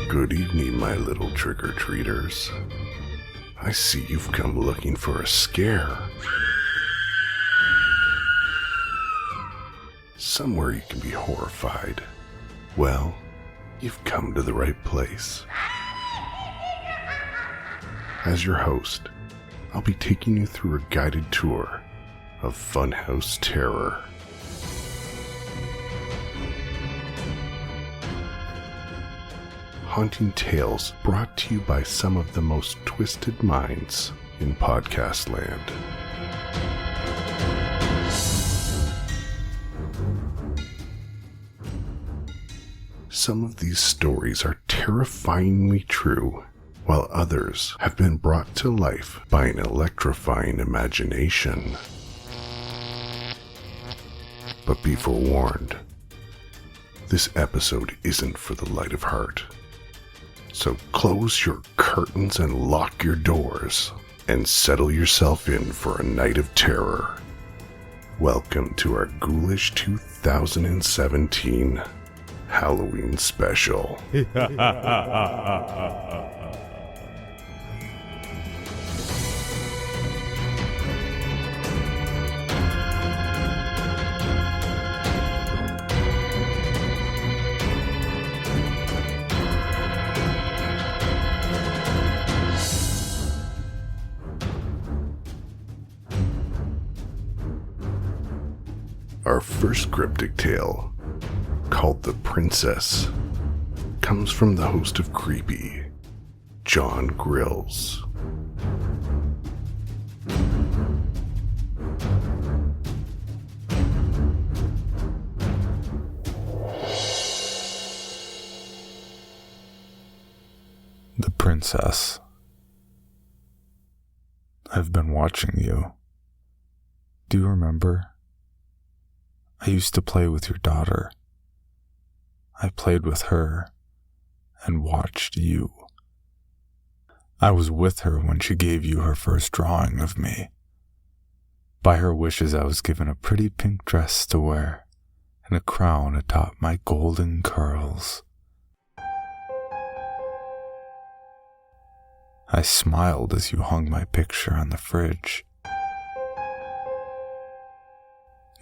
Good evening, my little trick-or-treaters. I see you've come looking for a scare. Somewhere you can be horrified. Well, you've come to the right place. As your host, I'll be taking you through a guided tour of Funhouse Terror. Haunting tales brought to you by some of the most twisted minds in podcast land. Some of these stories are terrifyingly true, while others have been brought to life by an electrifying imagination. But be forewarned, this episode isn't for the light of heart. So close your curtains and lock your doors, and settle yourself in for a night of terror. Welcome to our Ghoulish 2017 Halloween special. Our first cryptic tale, called The Princess, comes from the host of Creepy, John Grills. The Princess. I've been watching you. Do you remember? I used to play with your daughter. I played with her and watched you. I was with her when she gave you her first drawing of me. By her wishes, I was given a pretty pink dress to wear and a crown atop my golden curls. I smiled as you hung my picture on the fridge.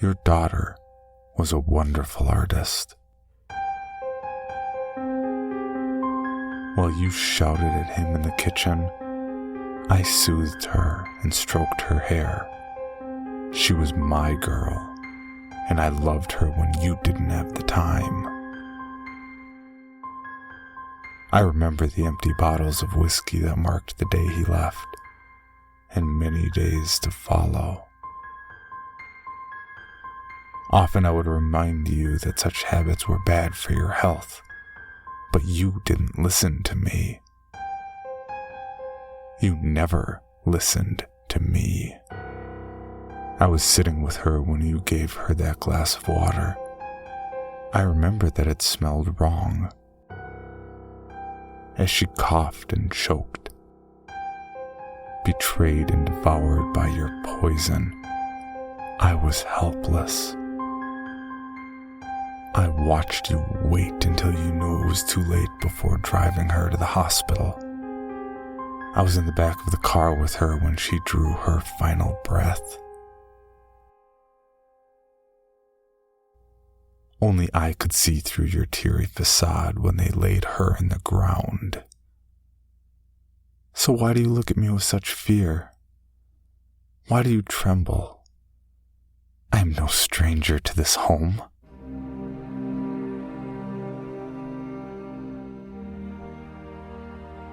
Your daughter was a wonderful artist. While you shouted at him in the kitchen, I soothed her and stroked her hair. She was my girl, and I loved her when you didn't have the time. I remember the empty bottles of whiskey that marked the day he left, and many days to follow. Often I would remind you that such habits were bad for your health, but you didn't listen to me. You never listened to me. I was sitting with her when you gave her that glass of water. I remember that it smelled wrong. As she coughed and choked, betrayed and devoured by your poison, I was helpless. I watched you wait until you knew it was too late before driving her to the hospital. I was in the back of the car with her when she drew her final breath. Only I could see through your teary facade when they laid her in the ground. So why do you look at me with such fear? Why do you tremble? I am no stranger to this home.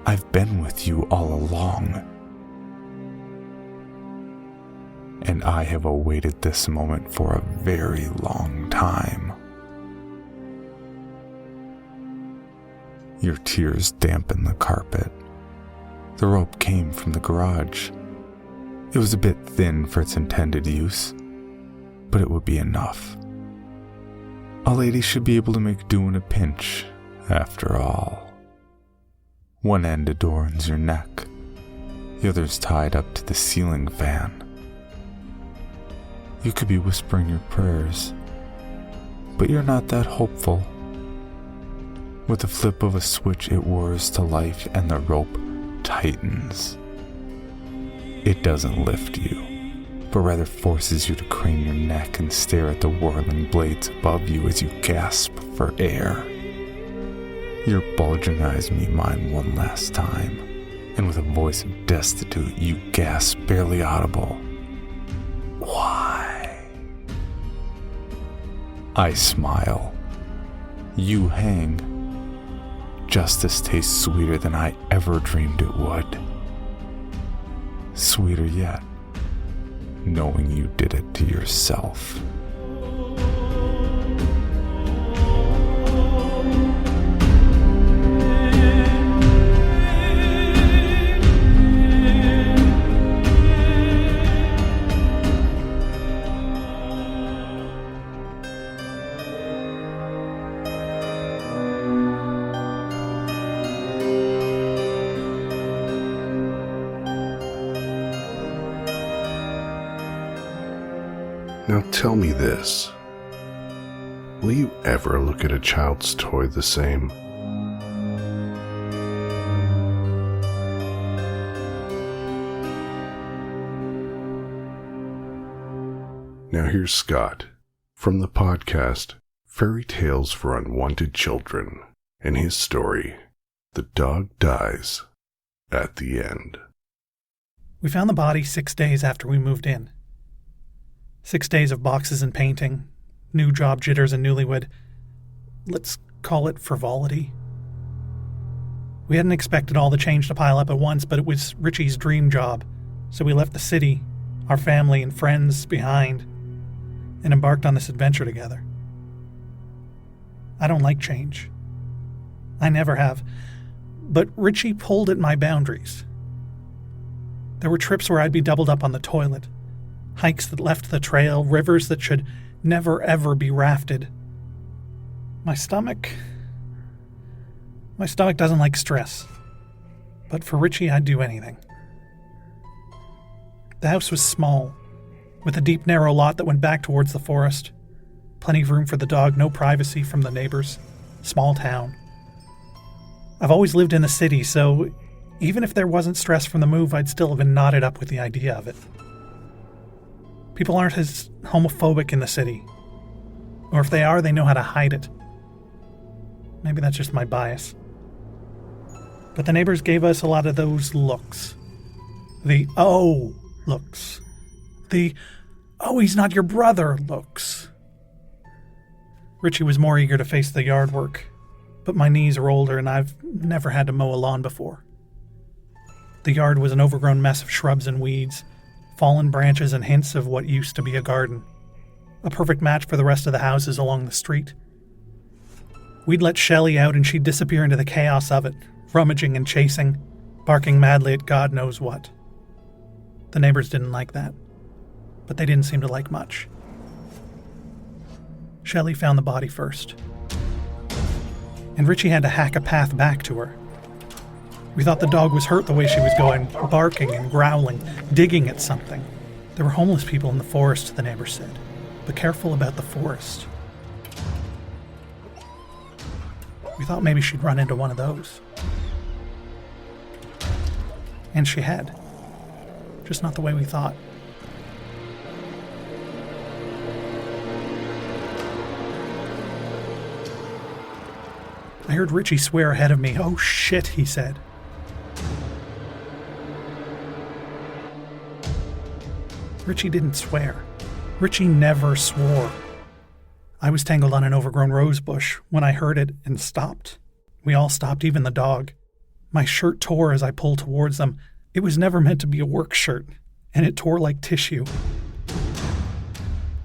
I've been with you all along, and I have awaited this moment for a very long time. Your tears dampened the carpet. The rope came from the garage. It was a bit thin for its intended use, but it would be enough. A lady should be able to make do in a pinch, after all. One end adorns your neck, the other's tied up to the ceiling fan. You could be whispering your prayers, but you're not that hopeful. With the flip of a switch, it whirs to life and the rope tightens. It doesn't lift you, but rather forces you to crane your neck and stare at the whirling blades above you as you gasp for air. Your bulging eyes meet mine one last time, and with a voice of destitute, you gasp, barely audible. Why? I smile. You hang. Justice tastes sweeter than I ever dreamed it would. Sweeter yet, knowing you did it to yourself. Now tell me this. Will you ever look at a child's toy the same? Now here's Scott from the podcast Fairy Tales for Unwanted Children and his story, The Dog Dies at the End. We found the body 6 days after we moved in. 6 days of boxes and painting, new job jitters and newlywed, let's call it frivolity. We hadn't expected all the change to pile up at once, but it was Richie's dream job, so we left the city, our family and friends behind, and embarked on this adventure together. I don't like change. I never have, but Richie pulled at my boundaries. There were trips where I'd be doubled up on the toilet, hikes that left the trail, rivers that should never ever be rafted. My stomach doesn't like stress, but for Richie I'd do anything. The house was small, with a deep narrow lot that went back towards the forest. Plenty of room for the dog, no privacy from the neighbors. Small town. I've always lived in the city, so even if there wasn't stress from the move, I'd still have been knotted up with the idea of it. People aren't as homophobic in the city. Or if they are, they know how to hide it. Maybe that's just my bias. But the neighbors gave us a lot of those looks. The "oh" looks. The "oh, he's not your brother" looks. Richie was more eager to face the yard work, but my knees are older and I've never had to mow a lawn before. The yard was an overgrown mess of shrubs and weeds, fallen branches and hints of what used to be a garden. A perfect match for the rest of the houses along the street. We'd let Shelley out and she'd disappear into the chaos of it, rummaging and chasing, barking madly at God knows what. The neighbors didn't like that, but they didn't seem to like much. Shelley found the body first, and Richie had to hack a path back to her. We thought the dog was hurt the way she was going, barking and growling, digging at something. There were homeless people in the forest, the neighbor said. But careful about the forest. We thought maybe she'd run into one of those. And she had. Just not the way we thought. I heard Richie swear ahead of me. "Oh shit," he said. Richie didn't swear. Richie never swore. I was tangled on an overgrown rose bush when I heard it and stopped. We all stopped, even the dog. My shirt tore as I pulled towards them. It was never meant to be a work shirt, and it tore like tissue.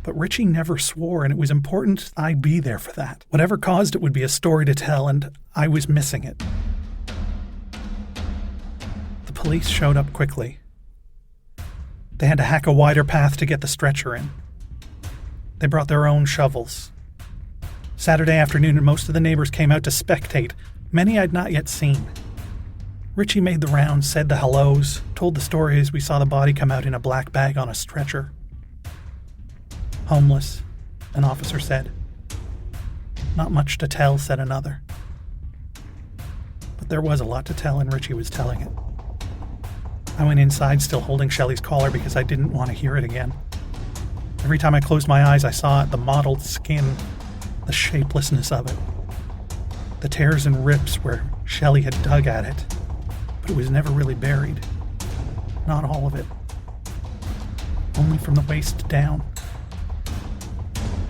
But Richie never swore, and it was important I be there for that. Whatever caused it would be a story to tell, and I was missing it. The police showed up quickly. They had to hack a wider path to get the stretcher in. They brought their own shovels. Saturday afternoon, and most of the neighbors came out to spectate, many I'd not yet seen. Richie made the rounds, said the hellos, told the story as we saw the body come out in a black bag on a stretcher. Homeless, an officer said. Not much to tell, said another. But there was a lot to tell, and Richie was telling it. I went inside still holding Shelley's collar because I didn't want to hear it again. Every time I closed my eyes, I saw it, the mottled skin, the shapelessness of it. The tears and rips where Shelley had dug at it, but it was never really buried. Not all of it. Only from the waist down.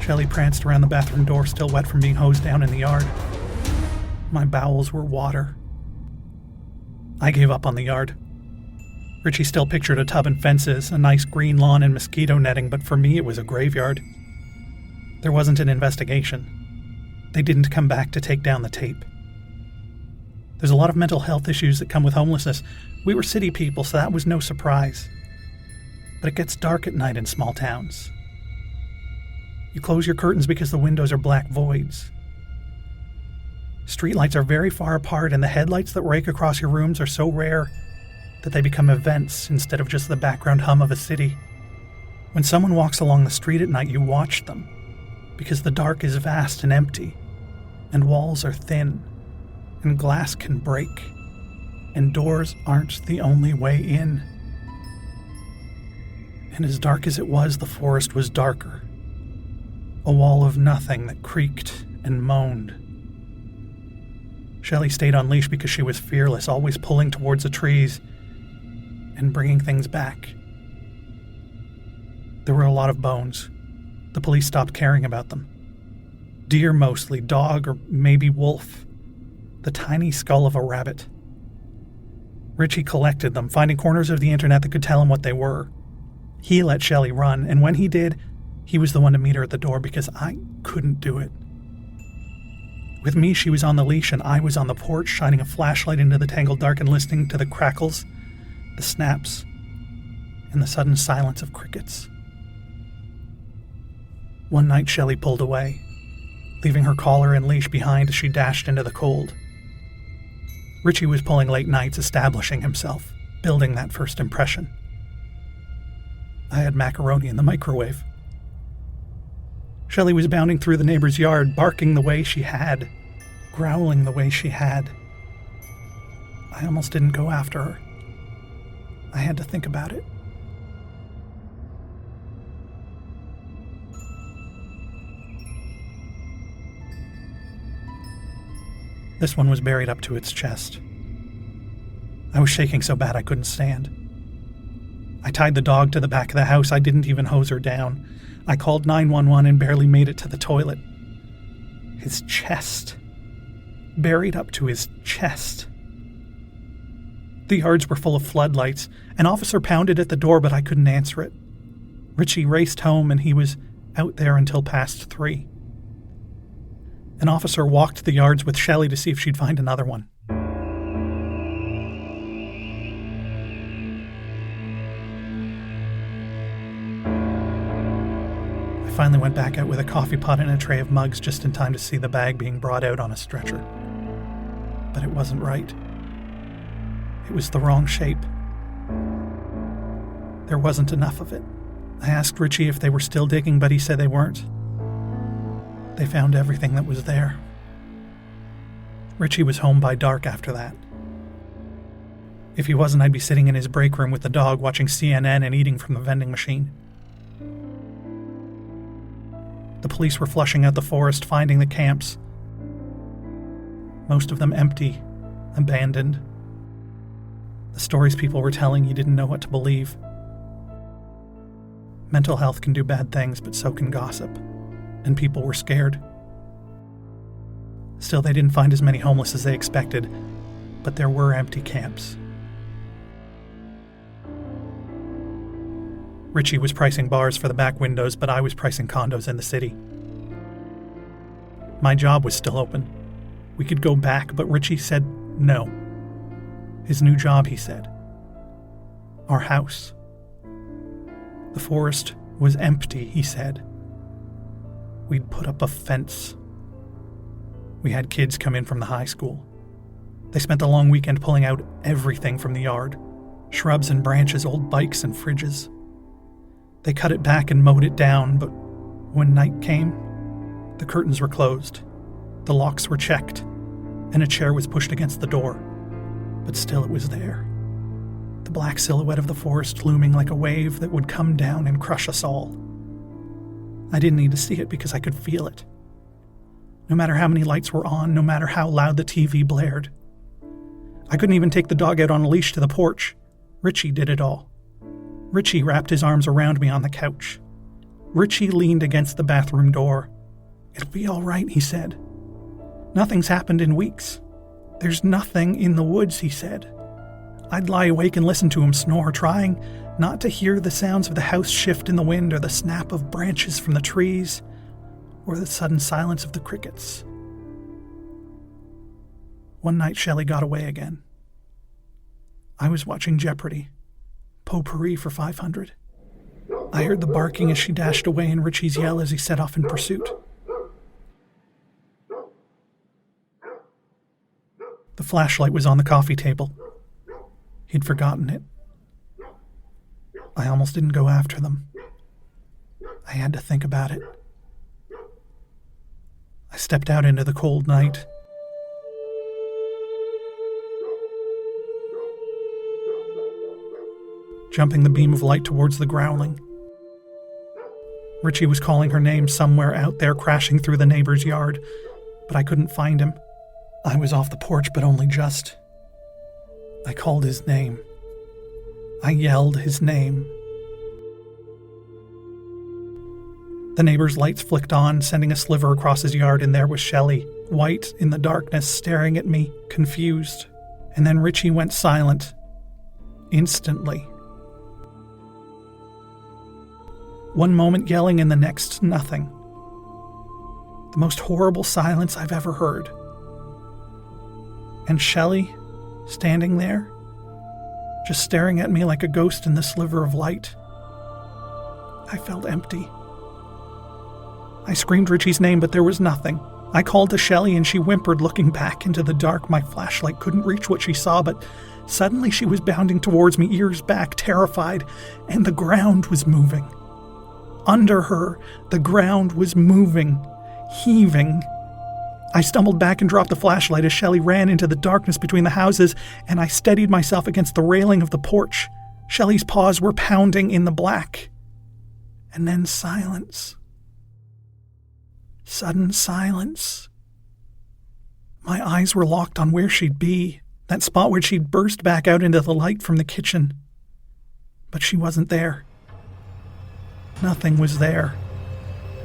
Shelley pranced around the bathroom door, still wet from being hosed down in the yard. My bowels were water. I gave up on the yard. Richie still pictured a tub and fences, a nice green lawn and mosquito netting, but for me it was a graveyard. There wasn't an investigation. They didn't come back to take down the tape. There's a lot of mental health issues that come with homelessness. We were city people, so that was no surprise. But it gets dark at night in small towns. You close your curtains because the windows are black voids. Streetlights are very far apart, and the headlights that rake across your rooms are so rare that they become events instead of just the background hum of a city. When someone walks along the street at night, you watch them, because the dark is vast and empty, and walls are thin, and glass can break, and doors aren't the only way in. And as dark as it was, the forest was darker. A wall of nothing that creaked and moaned. Shelley stayed on leash because she was fearless, always pulling towards the trees and bringing things back. There were a lot of bones. The police stopped caring about them. Deer mostly, dog or maybe wolf. The tiny skull of a rabbit. Richie collected them, finding corners of the internet that could tell him what they were. He let Shelley run, and when he did, he was the one to meet her at the door because I couldn't do it. With me, she was on the leash and I was on the porch, shining a flashlight into the tangled dark and listening to the crackles, the snaps, and the sudden silence of crickets. One night, Shelley pulled away, leaving her collar and leash behind as she dashed into the cold. Richie was pulling late nights, establishing himself, building that first impression. I had macaroni in the microwave. Shelley was bounding through the neighbor's yard, barking the way she had, growling the way she had. I almost didn't go after her. I had to think about it. This one was buried up to its chest. I was shaking so bad I couldn't stand. I tied the dog to the back of the house. I didn't even hose her down. I called 911 and barely made it to the toilet. His chest. Buried up to his chest. The yards were full of floodlights. An officer pounded at the door, but I couldn't answer it. Richie raced home, and he was out there until past 3. An officer walked the yards with Shelley to see if she'd find another one. I finally went back out with a coffee pot and a tray of mugs just in time to see the bag being brought out on a stretcher. But it wasn't right. It was the wrong shape. There wasn't enough of it. I asked Richie if they were still digging, but he said they weren't. They found everything that was there. Richie was home by dark after that. If he wasn't, I'd be sitting in his break room with the dog watching CNN and eating from the vending machine. The police were flushing out the forest, finding the camps. Most of them empty, abandoned. The stories people were telling, you didn't know what to believe. Mental health can do bad things, but so can gossip. And people were scared. Still, they didn't find as many homeless as they expected, but there were empty camps. Richie was pricing bars for the back windows, but I was pricing condos in the city. My job was still open. We could go back, but Richie said no. His new job, he said. Our house. The forest was empty, he said. We'd put up a fence. We had kids come in from the high school. They spent the long weekend pulling out everything from the yard. Shrubs and branches, old bikes and fridges. They cut it back and mowed it down, but When night came, the curtains were closed, the locks were checked, and a chair was pushed against the door. But still it was there. The black silhouette of the forest looming like a wave that would come down and crush us all. I didn't need to see it because I could feel it. No matter how many lights were on, no matter how loud the TV blared. I couldn't even take the dog out on a leash to the porch. Richie did it all. Richie wrapped his arms around me on the couch. Richie leaned against the bathroom door. "It'll be all right," he said. "Nothing's happened in weeks. There's nothing in the woods," he said. I'd lie awake and listen to him snore, trying not to hear the sounds of the house shift in the wind or the snap of branches from the trees or the sudden silence of the crickets. One night Shelley got away again. I was watching Jeopardy! Potpourri for 500. I heard the barking as she dashed away and Richie's yell as he set off in pursuit. The flashlight was on the coffee table. He'd forgotten it. I almost didn't go after them. I had to think about it. I stepped out into the cold night. Jumping the beam of light towards the growling. Richie was calling her name somewhere out there, crashing through the neighbor's yard, but I couldn't find him. I was off the porch, but only just. I called his name. I yelled his name. The neighbor's lights flicked on, sending a sliver across his yard, and there was Shelley, white in the darkness, staring at me, confused. And then Richie went silent. Instantly. One moment yelling and the next nothing. The most horrible silence I've ever heard. And Shelley, standing there, just staring at me like a ghost in the sliver of light. I felt empty. I screamed Richie's name, but there was nothing. I called to Shelley and she whimpered, looking back into the dark. My flashlight couldn't reach what she saw, but suddenly she was bounding towards me, ears back, terrified, and the ground was moving. Under her, the ground was moving, heaving. I stumbled back and dropped the flashlight as Shelley ran into the darkness between the houses, and I steadied myself against the railing of the porch. Shelley's paws were pounding in the black. And then silence. Sudden silence. My eyes were locked on where she'd be, that spot where she'd burst back out into the light from the kitchen. But she wasn't there. Nothing was there.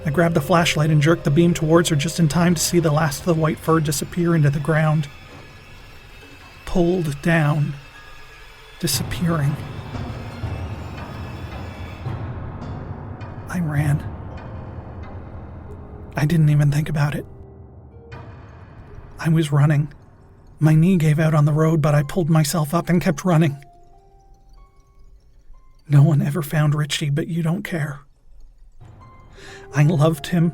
I grabbed the flashlight and jerked the beam towards her just in time to see the last of the white fur disappear into the ground. Pulled down. Disappearing. I ran. I didn't even think about it. I was running. My knee gave out on the road, but I pulled myself up and kept running. No one ever found Richie, but you don't care. I loved him.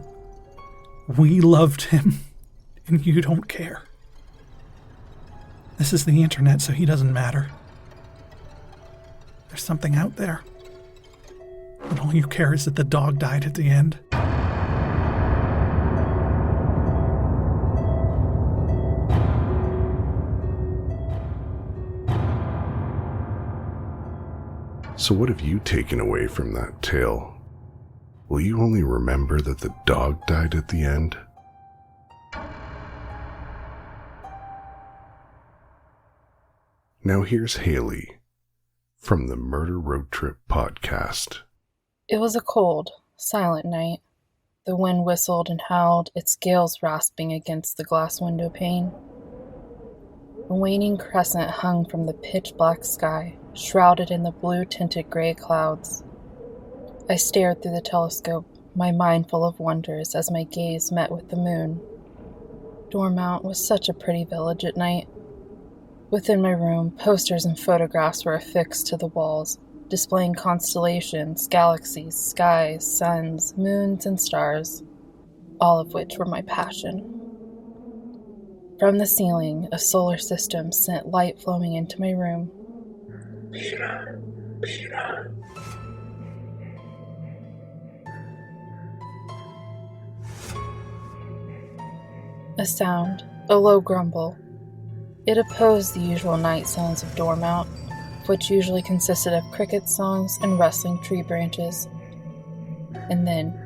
We loved him. And you don't care. This is the internet, so he doesn't matter. There's something out there. And all you care is that the dog died at the end. So what have you taken away from that tale? Will you only remember that the dog died at the end? Now here's Haley from the Murder Road Trip podcast. It was a cold, silent night. The wind whistled and howled, its gales rasping against the glass window pane. A waning crescent hung from the pitch-black sky, shrouded in the blue-tinted gray clouds. I stared through the telescope, my mind full of wonders as my gaze met with the moon. Dormont was such a pretty village at night. Within my room, posters and photographs were affixed to the walls, displaying constellations, galaxies, skies, suns, moons, and stars, all of which were my passion. From the ceiling, a solar system sent light flowing into my room. Peter. A sound, a low grumble. It opposed the usual night sounds of Dormont, which usually consisted of cricket songs and rustling tree branches. And then,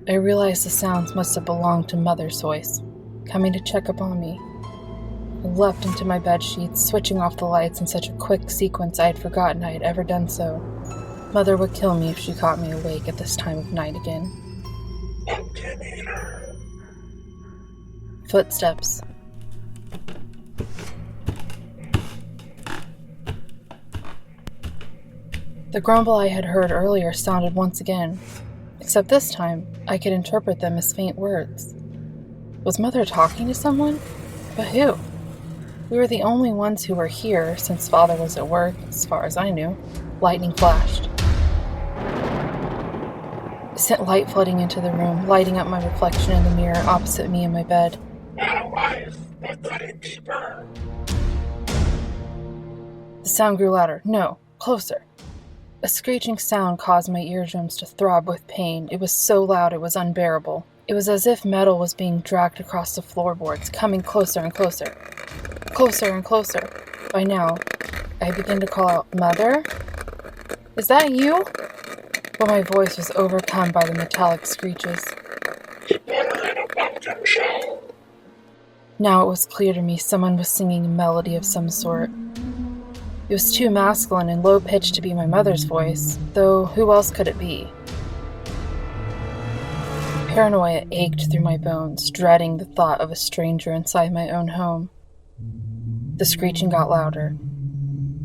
I realized the sounds must have belonged to Mother's voice, coming to check upon me. I leapt into my bed sheets, switching off the lights in such a quick sequence I had forgotten I had ever done so. Mother would kill me if she caught me awake at this time of night again. Footsteps. The grumble I had heard earlier sounded once again, except this time I could interpret them as faint words. Was Mother talking to someone? But who? We were the only ones who were here since Father was at work, as far as I knew. Lightning flashed. It sent light flooding into the room, lighting up my reflection in the mirror opposite me in my bed. My wife, but cutting deeper. The sound grew louder. No, closer. A screeching sound caused my eardrums to throb with pain. It was so loud it was unbearable. It was as if metal was being dragged across the floorboards, coming closer and closer. Closer and closer. By now, I began to call out, "Mother? Is that you?" But my voice was overcome by the metallic screeches. Now it was clear to me someone was singing a melody of some sort. It was too masculine and low-pitched to be my mother's voice, though who else could it be? Paranoia ached through my bones, dreading the thought of a stranger inside my own home. The screeching got louder.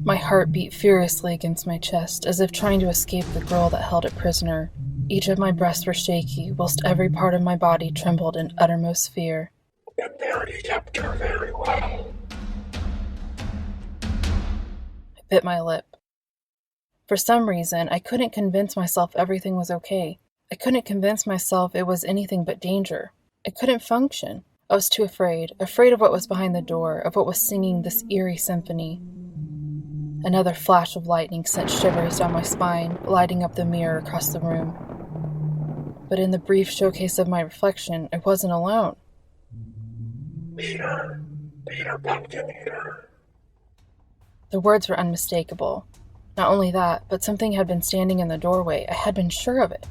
My heart beat furiously against my chest, as if trying to escape the girl that held it prisoner. Each of my breasts were shaky, whilst every part of my body trembled in uttermost fear. And there he kept her very well. I bit my lip. For some reason, I couldn't convince myself everything was okay. I couldn't convince myself it was anything but danger. I couldn't function. I was too afraid of what was behind the door, of what was singing this eerie symphony. Another flash of lightning sent shivers down my spine, lighting up the mirror across the room. But in the brief showcase of my reflection, I wasn't alone. Peter Pumpkin Eater. The words were unmistakable. Not only that, but something had been standing in the doorway. I had been sure of it.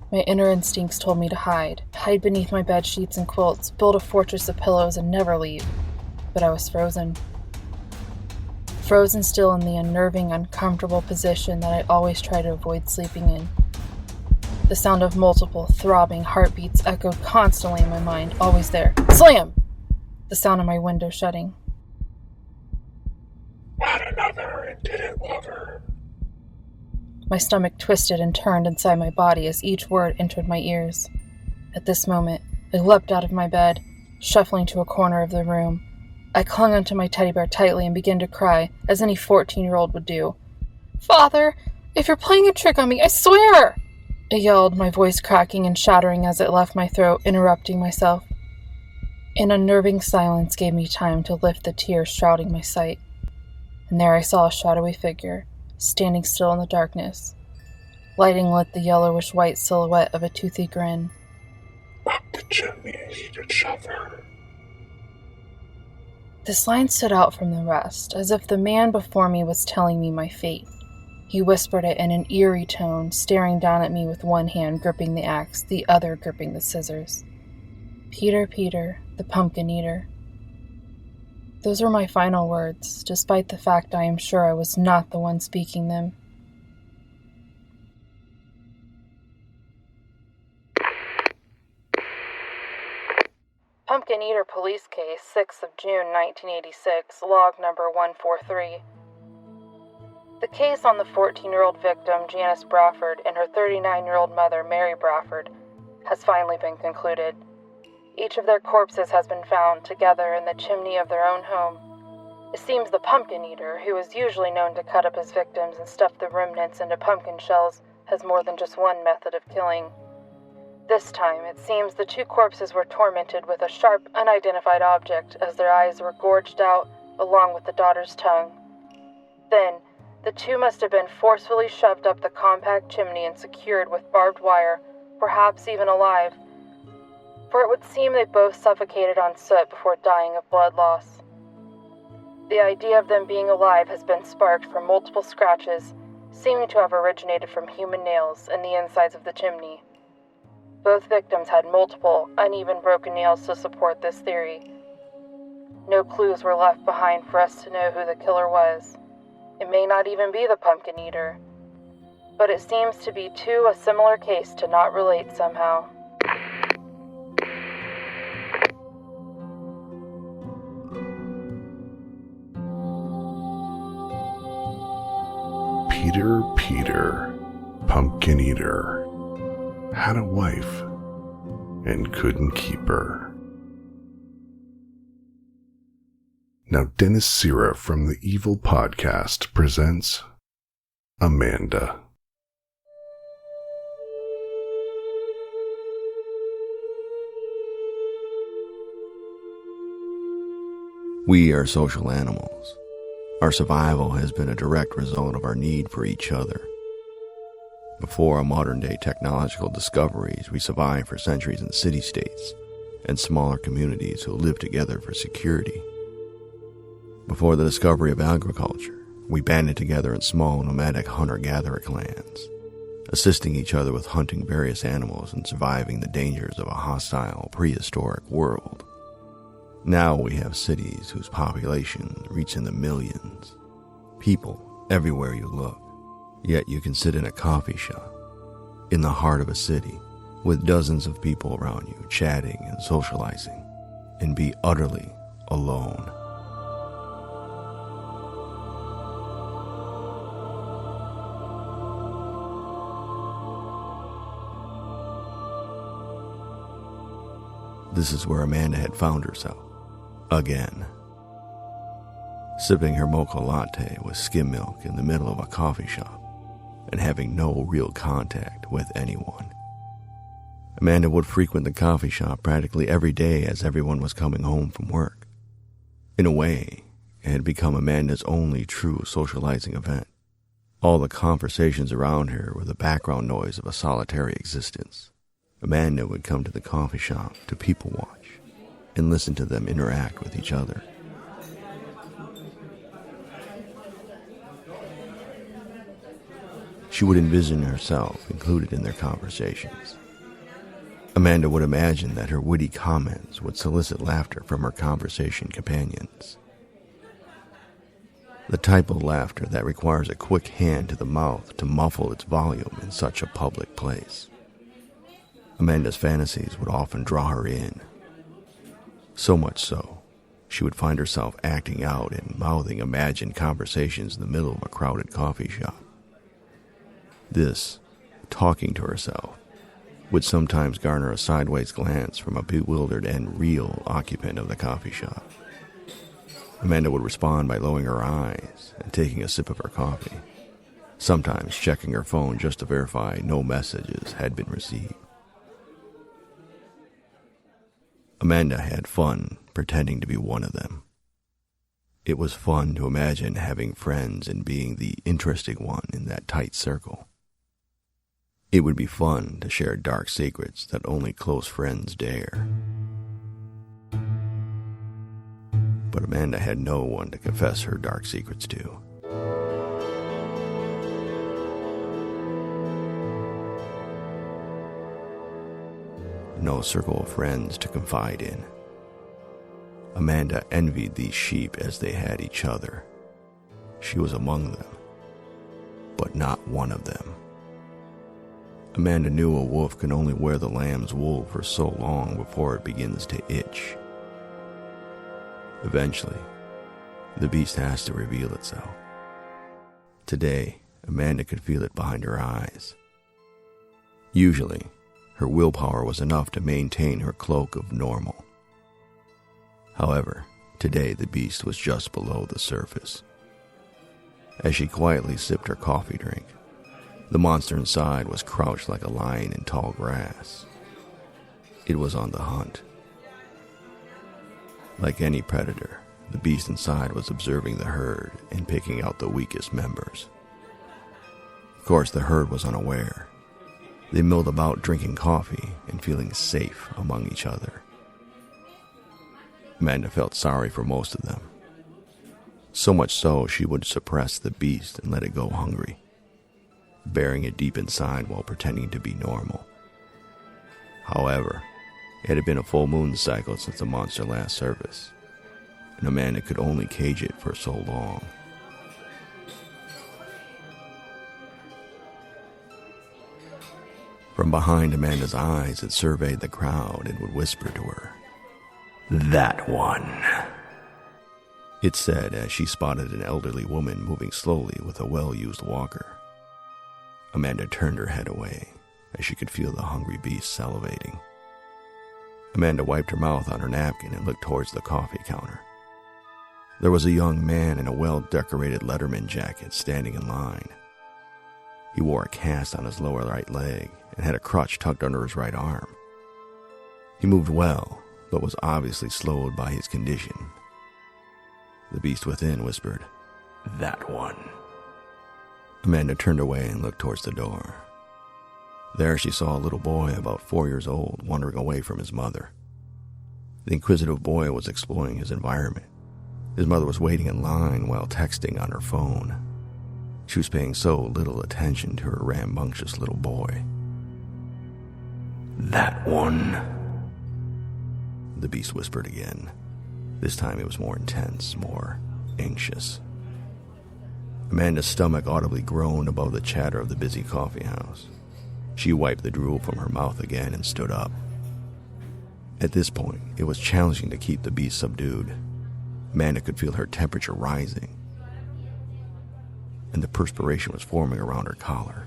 My inner instincts told me to hide beneath my bed sheets and quilts, build a fortress of pillows, and never leave. But I was frozen. Frozen still in the unnerving, uncomfortable position that I always try to avoid sleeping in. The sound of multiple, throbbing heartbeats echoed constantly in my mind, always there. Slam! The sound of my window shutting. Had another and didn't love her. My stomach twisted and turned inside my body as each word entered my ears. At this moment, I leapt out of my bed, shuffling to a corner of the room. I clung onto my teddy bear tightly and began to cry, as any 14-year-old would do. "Father, if you're playing a trick on me, I swear!" I yelled, my voice cracking and shattering as it left my throat, interrupting myself. An unnerving silence gave me time to lift the tears shrouding my sight. And there I saw a shadowy figure, standing still in the darkness. Lighting lit the yellowish-white silhouette of a toothy grin. Up the chimney he did shove her. This line stood out from the rest, as if the man before me was telling me my fate. He whispered it in an eerie tone, staring down at me with one hand gripping the axe, the other gripping the scissors. Peter, Peter, the Pumpkin Eater. Those were my final words, despite the fact I am sure I was not the one speaking them. Pumpkin Eater Police Case, 6th of June, 1986, log number 143. The case on the 14-year-old victim, Janice Bradford, and her 39-year-old mother, Mary Bradford, has finally been concluded. Each of their corpses has been found together in the chimney of their own home. It seems the Pumpkin Eater, who is usually known to cut up his victims and stuff the remnants into pumpkin shells, has more than just one method of killing. This time, it seems the two corpses were tormented with a sharp, unidentified object as their eyes were gorged out, along with the daughter's tongue. Then, the two must have been forcefully shoved up the compact chimney and secured with barbed wire, perhaps even alive. for it would seem they both suffocated on soot before dying of blood loss. The idea of them being alive has been sparked from multiple scratches seeming to have originated from human nails in the insides of the chimney. Both victims had multiple, uneven broken nails to support this theory. No clues were left behind for us to know who the killer was. It may not even be the pumpkin eater, but it seems to be too a similar case to not relate somehow. Peter, pumpkin eater, had a wife and couldn't keep her. Now Dennis Sira from the Evil Podcast presents Amanda. We are social animals. Our survival has been a direct result of our need for each other. Before our modern-day technological discoveries, we survived for centuries in city-states and smaller communities who lived together for security. Before the discovery of agriculture, we banded together in small nomadic hunter-gatherer clans, assisting each other with hunting various animals and surviving the dangers of a hostile, prehistoric world. Now we have cities whose population reach in the millions. People everywhere you look. Yet you can sit in a coffee shop, in the heart of a city, with dozens of people around you chatting and socializing, and be utterly alone. This is where Amanda had found herself. Again. Sipping her mocha latte with skim milk in the middle of a coffee shop and having no real contact with anyone. Amanda would frequent the coffee shop practically every day as everyone was coming home from work. In a way, it had become Amanda's only true socializing event. All the conversations around her were the background noise of a solitary existence. Amanda would come to the coffee shop to people watch and listen to them interact with each other. She would envision herself included in their conversations. Amanda would imagine that her witty comments would solicit laughter from her conversation companions. The type of laughter that requires a quick hand to the mouth to muffle its volume in such a public place. Amanda's fantasies would often draw her in. So much so, she would find herself acting out and mouthing imagined conversations in the middle of a crowded coffee shop. This, talking to herself, would sometimes garner a sideways glance from a bewildered and real occupant of the coffee shop. Amanda would respond by lowering her eyes and taking a sip of her coffee, sometimes checking her phone just to verify no messages had been received. Amanda had fun pretending to be one of them. It was fun to imagine having friends and being the interesting one in that tight circle. It would be fun to share dark secrets that only close friends dare. But Amanda had no one to confess her dark secrets to. No circle of friends to confide in. Amanda envied these sheep as they had each other. She was among them, but not one of them. Amanda knew a wolf can only wear the lamb's wool for so long before it begins to itch. Eventually, the beast has to reveal itself. Today, Amanda could feel it behind her eyes. Usually, her willpower was enough to maintain her cloak of normal. However, today the beast was just below the surface. As she quietly sipped her coffee drink, the monster inside was crouched like a lion in tall grass. It was on the hunt. Like any predator, the beast inside was observing the herd and picking out the weakest members. Of course, the herd was unaware. They milled about drinking coffee and feeling safe among each other. Amanda felt sorry for most of them. So much so she would suppress the beast and let it go hungry, burying it deep inside while pretending to be normal. However, it had been a full moon cycle since the monster last service, and Amanda could only cage it for so long. From behind Amanda's eyes, it surveyed the crowd and would whisper to her, "That one," it said as she spotted an elderly woman moving slowly with a well-used walker. Amanda turned her head away as she could feel the hungry beast salivating. Amanda wiped her mouth on her napkin and looked towards the coffee counter. There was a young man in a well-decorated Letterman jacket standing in line. He wore a cast on his lower right leg and had a crutch tucked under his right arm. He moved well, but was obviously slowed by his condition. The beast within whispered, "That one." Amanda turned away and looked towards the door. There she saw a little boy about 4 years old wandering away from his mother. The inquisitive boy was exploring his environment. His mother was waiting in line while texting on her phone. She was paying so little attention to her rambunctious little boy. "That one," the beast whispered again. This time it was more intense, more anxious. Amanda's stomach audibly groaned above the chatter of the busy coffee house. She wiped the drool from her mouth again and stood up. At this point, it was challenging to keep the beast subdued. Amanda could feel her temperature rising, and the perspiration was forming around her collar.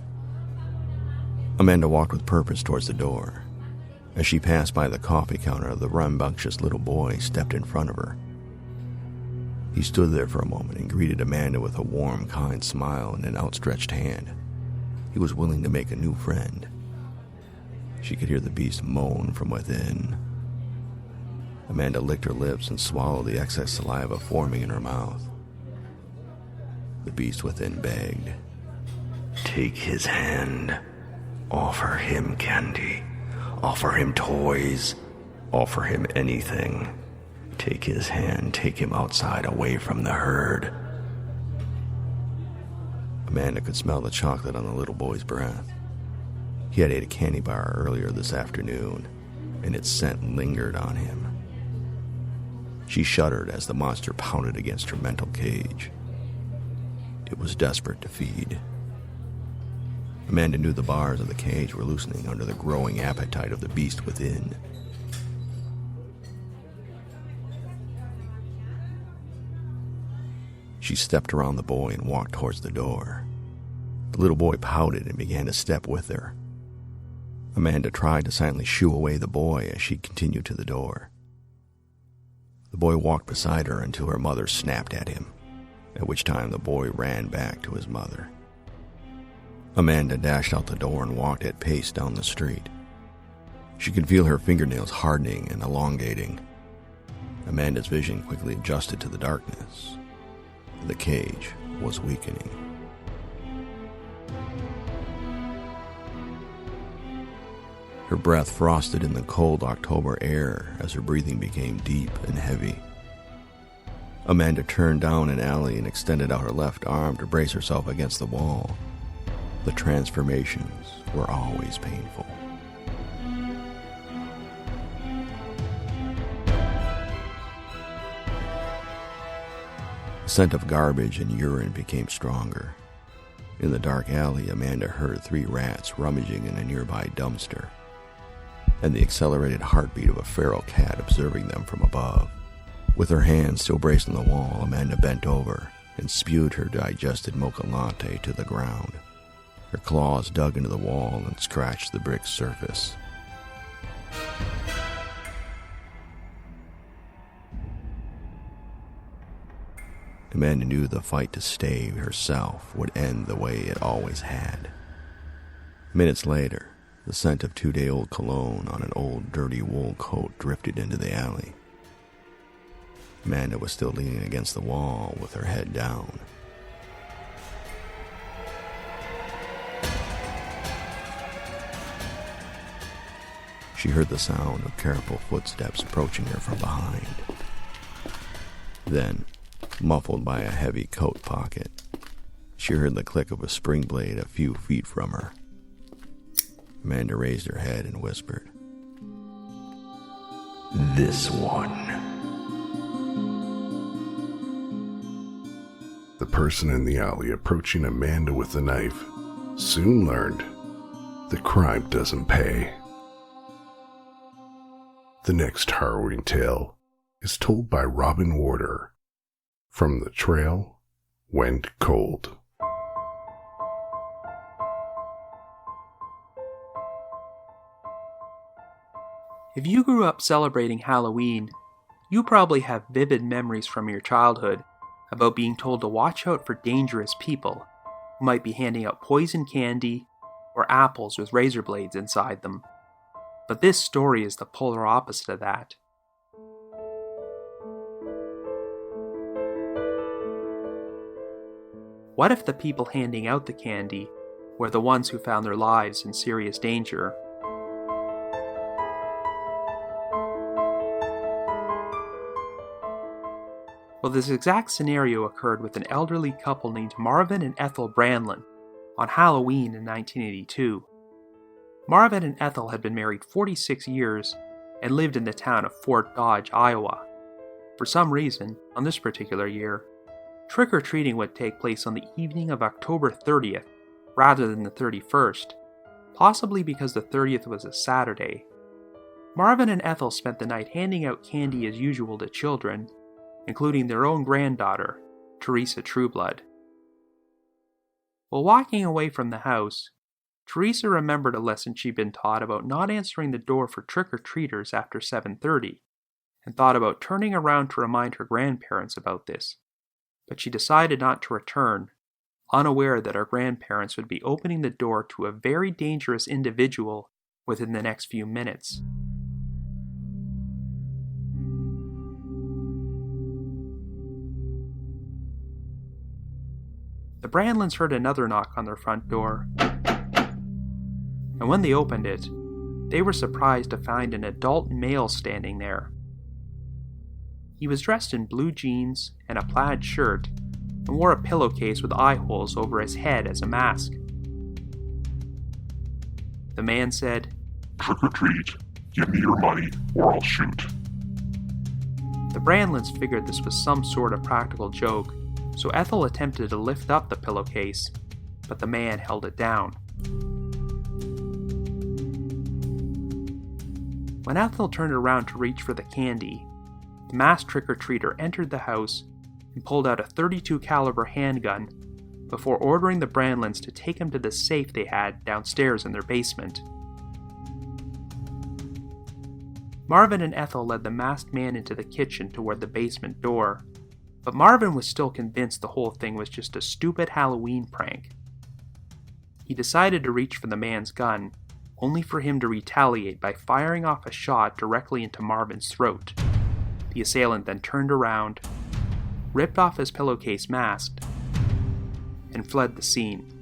Amanda walked with purpose towards the door. As she passed by the coffee counter, the rambunctious little boy stepped in front of her. He stood there for a moment and greeted Amanda with a warm, kind smile and an outstretched hand. He was willing to make a new friend. She could hear the beast moan from within. Amanda licked her lips and swallowed the excess saliva forming in her mouth. The beast within begged, "Take his hand. Offer him candy. Offer him toys. Offer him anything. Take his hand. Take him outside away from the herd." Amanda could smell the chocolate on the little boy's breath. He had ate a candy bar earlier this afternoon, and its scent lingered on him. She shuddered as the monster pounded against her mental cage. It was desperate to feed. Amanda knew the bars of the cage were loosening under the growing appetite of the beast within. She stepped around the boy and walked towards the door. The little boy pouted and began to step with her. Amanda tried to silently shoo away the boy as she continued to the door. The boy walked beside her until her mother snapped at him, at which time the boy ran back to his mother. Amanda dashed out the door and walked at pace down the street. She could feel her fingernails hardening and elongating. Amanda's vision quickly adjusted to the darkness. The cage was weakening. Her breath frosted in the cold October air as her breathing became deep and heavy. Amanda turned down an alley and extended out her left arm to brace herself against the wall. The transformations were always painful. The scent of garbage and urine became stronger. In the dark alley, Amanda heard 3 rats rummaging in a nearby dumpster, and the accelerated heartbeat of a feral cat observing them from above. With her hands still braced on the wall, Amanda bent over and spewed her digested mocha latte to the ground. Her claws dug into the wall and scratched the brick surface. Amanda knew the fight to stay herself would end the way it always had. Minutes later, the scent of 2-day-old cologne on an old dirty wool coat drifted into the alley. Amanda was still leaning against the wall with her head down. She heard the sound of careful footsteps approaching her from behind. Then, muffled by a heavy coat pocket, she heard the click of a spring blade a few feet from her. Amanda raised her head and whispered, "This one." The person in the alley approaching Amanda with the knife soon learned that crime doesn't pay. The next harrowing tale is told by Robin Warder from The Trail Went Cold. If you grew up celebrating Halloween, you probably have vivid memories from your childhood about being told to watch out for dangerous people who might be handing out poison candy or apples with razor blades inside them. But this story is the polar opposite of that. What if the people handing out the candy were the ones who found their lives in serious danger? Well, this exact scenario occurred with an elderly couple named Marvin and Ethel Brandlin on Halloween in 1982. Marvin and Ethel had been married 46 years and lived in the town of Fort Dodge, Iowa. For some reason, on this particular year, trick-or-treating would take place on the evening of October 30th rather than the 31st, possibly because the 30th was a Saturday. Marvin and Ethel spent the night handing out candy as usual to children, including their own granddaughter, Teresa Trueblood. While walking away from the house, Teresa remembered a lesson she'd been taught about not answering the door for trick-or-treaters after 7:30, and thought about turning around to remind her grandparents about this. But she decided not to return, unaware that her grandparents would be opening the door to a very dangerous individual within the next few minutes. The Brandlins heard another knock on their front door, and when they opened it, they were surprised to find an adult male standing there. He was dressed in blue jeans and a plaid shirt, and wore a pillowcase with eye holes over his head as a mask. The man said, "Trick or treat. Give me your money, or I'll shoot." The Brandlins figured this was some sort of practical joke, so Ethel attempted to lift up the pillowcase, but the man held it down. When Ethel turned around to reach for the candy, the masked trick-or-treater entered the house and pulled out a .32 caliber handgun before ordering the Brandlins to take him to the safe they had downstairs in their basement. Marvin and Ethel led the masked man into the kitchen toward the basement door, but Marvin was still convinced the whole thing was just a stupid Halloween prank. He decided to reach for the man's gun, only for him to retaliate by firing off a shot directly into Marvin's throat. The assailant then turned around, ripped off his pillowcase mask, and fled the scene.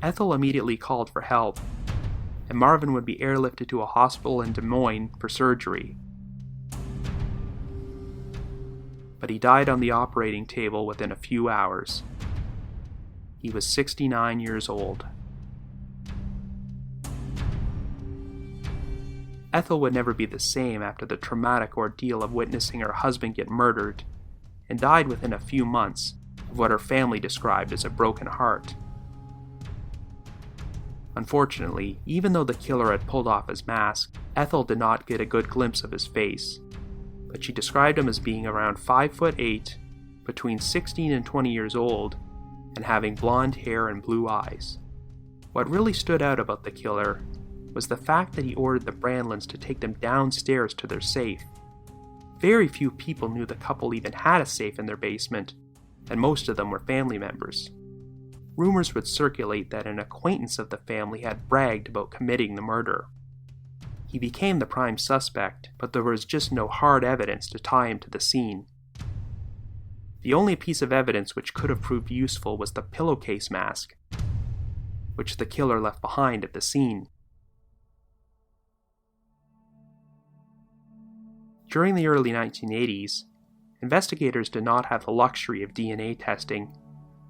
Ethel immediately called for help, and Marvin would be airlifted to a hospital in Des Moines for surgery. But he died on the operating table within a few hours. He was 69 years old. Ethel would never be the same after the traumatic ordeal of witnessing her husband get murdered, and died within a few months of what her family described as a broken heart. Unfortunately, even though the killer had pulled off his mask, Ethel did not get a good glimpse of his face, but she described him as being around 5'8", between 16 and 20 years old, and having blonde hair and blue eyes. What really stood out about the killer was the fact that he ordered the Brandlins to take them downstairs to their safe. Very few people knew the couple even had a safe in their basement, and most of them were family members. Rumors would circulate that an acquaintance of the family had bragged about committing the murder. He became the prime suspect, but there was just no hard evidence to tie him to the scene. The only piece of evidence which could have proved useful was the pillowcase mask, which the killer left behind at the scene. During the early 1980s, investigators did not have the luxury of DNA testing,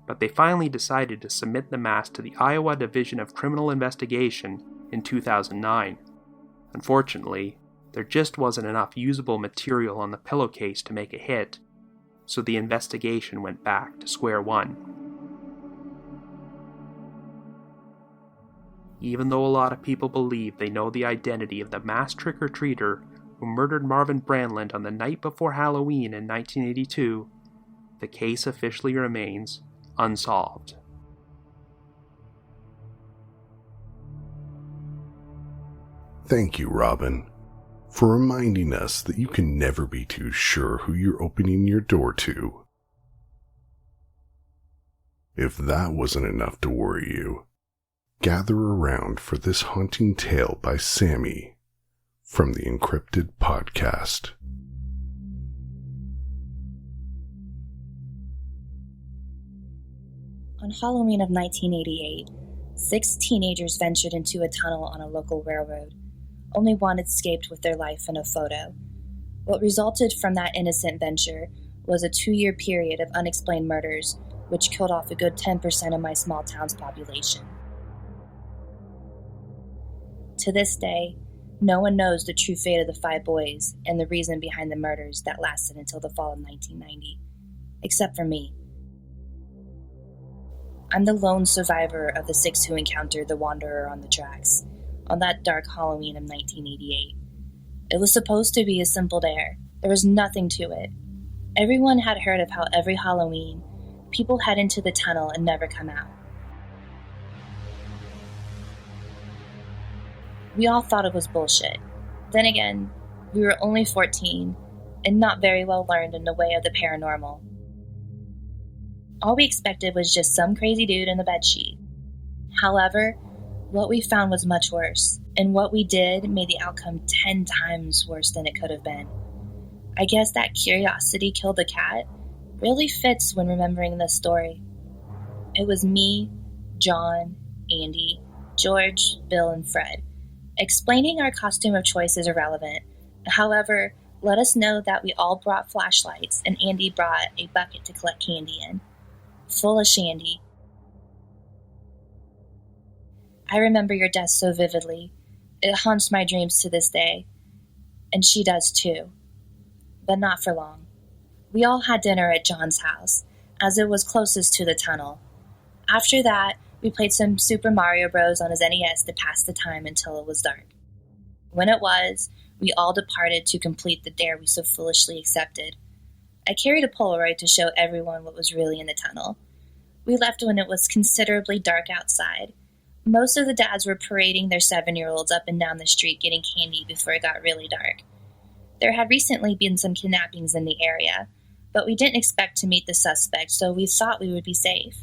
but they finally decided to submit the mass to the Iowa Division of Criminal Investigation in 2009. Unfortunately, there just wasn't enough usable material on the pillowcase to make a hit, so the investigation went back to square one. Even though a lot of people believe they know the identity of the mass trick-or-treater who murdered Marvin Brandland on the night before Halloween in 1982, the case officially remains unsolved. Thank you, Robin, for reminding us that you can never be too sure who you're opening your door to. If that wasn't enough to worry you, gather around for this haunting tale by Sammy from the Encrypted Podcast. On Halloween of 1988, 6 teenagers ventured into a tunnel on a local railroad. Only one escaped with their life in a photo. What resulted from that innocent venture was a 2-year period of unexplained murders, which killed off a good 10% of my small town's population. To this day, no one knows the true fate of the 5 boys and the reason behind the murders that lasted until the fall of 1990, except for me. I'm the lone survivor of the 6 who encountered the Wanderer on the tracks on that dark Halloween of 1988. It was supposed to be a simple dare. There was nothing to it. Everyone had heard of how every Halloween, people head into the tunnel and never come out. We all thought it was bullshit. Then again, we were only 14 and not very well learned in the way of the paranormal. All we expected was just some crazy dude in the bedsheet. However, what we found was much worse, and what we did made the outcome 10 times worse than it could have been. I guess that curiosity killed the cat really fits when remembering this story. It was me, John, Andy, George, Bill, and Fred. Explaining our costume of choice is irrelevant. However, let us know that we all brought flashlights and Andy brought a bucket to collect candy in, full of shandy. I remember your death so vividly. It haunts my dreams to this day. And she does too. But not for long. We all had dinner at John's house, as it was closest to the tunnel. After that, we played some Super Mario Bros. On his NES to pass the time until it was dark. When it was, we all departed to complete the dare we so foolishly accepted. I carried a Polaroid to show everyone what was really in the tunnel. We left when it was considerably dark outside. Most of the dads were parading their 7-year-olds up and down the street getting candy before it got really dark. There had recently been some kidnappings in the area, but we didn't expect to meet the suspect, so we thought we would be safe.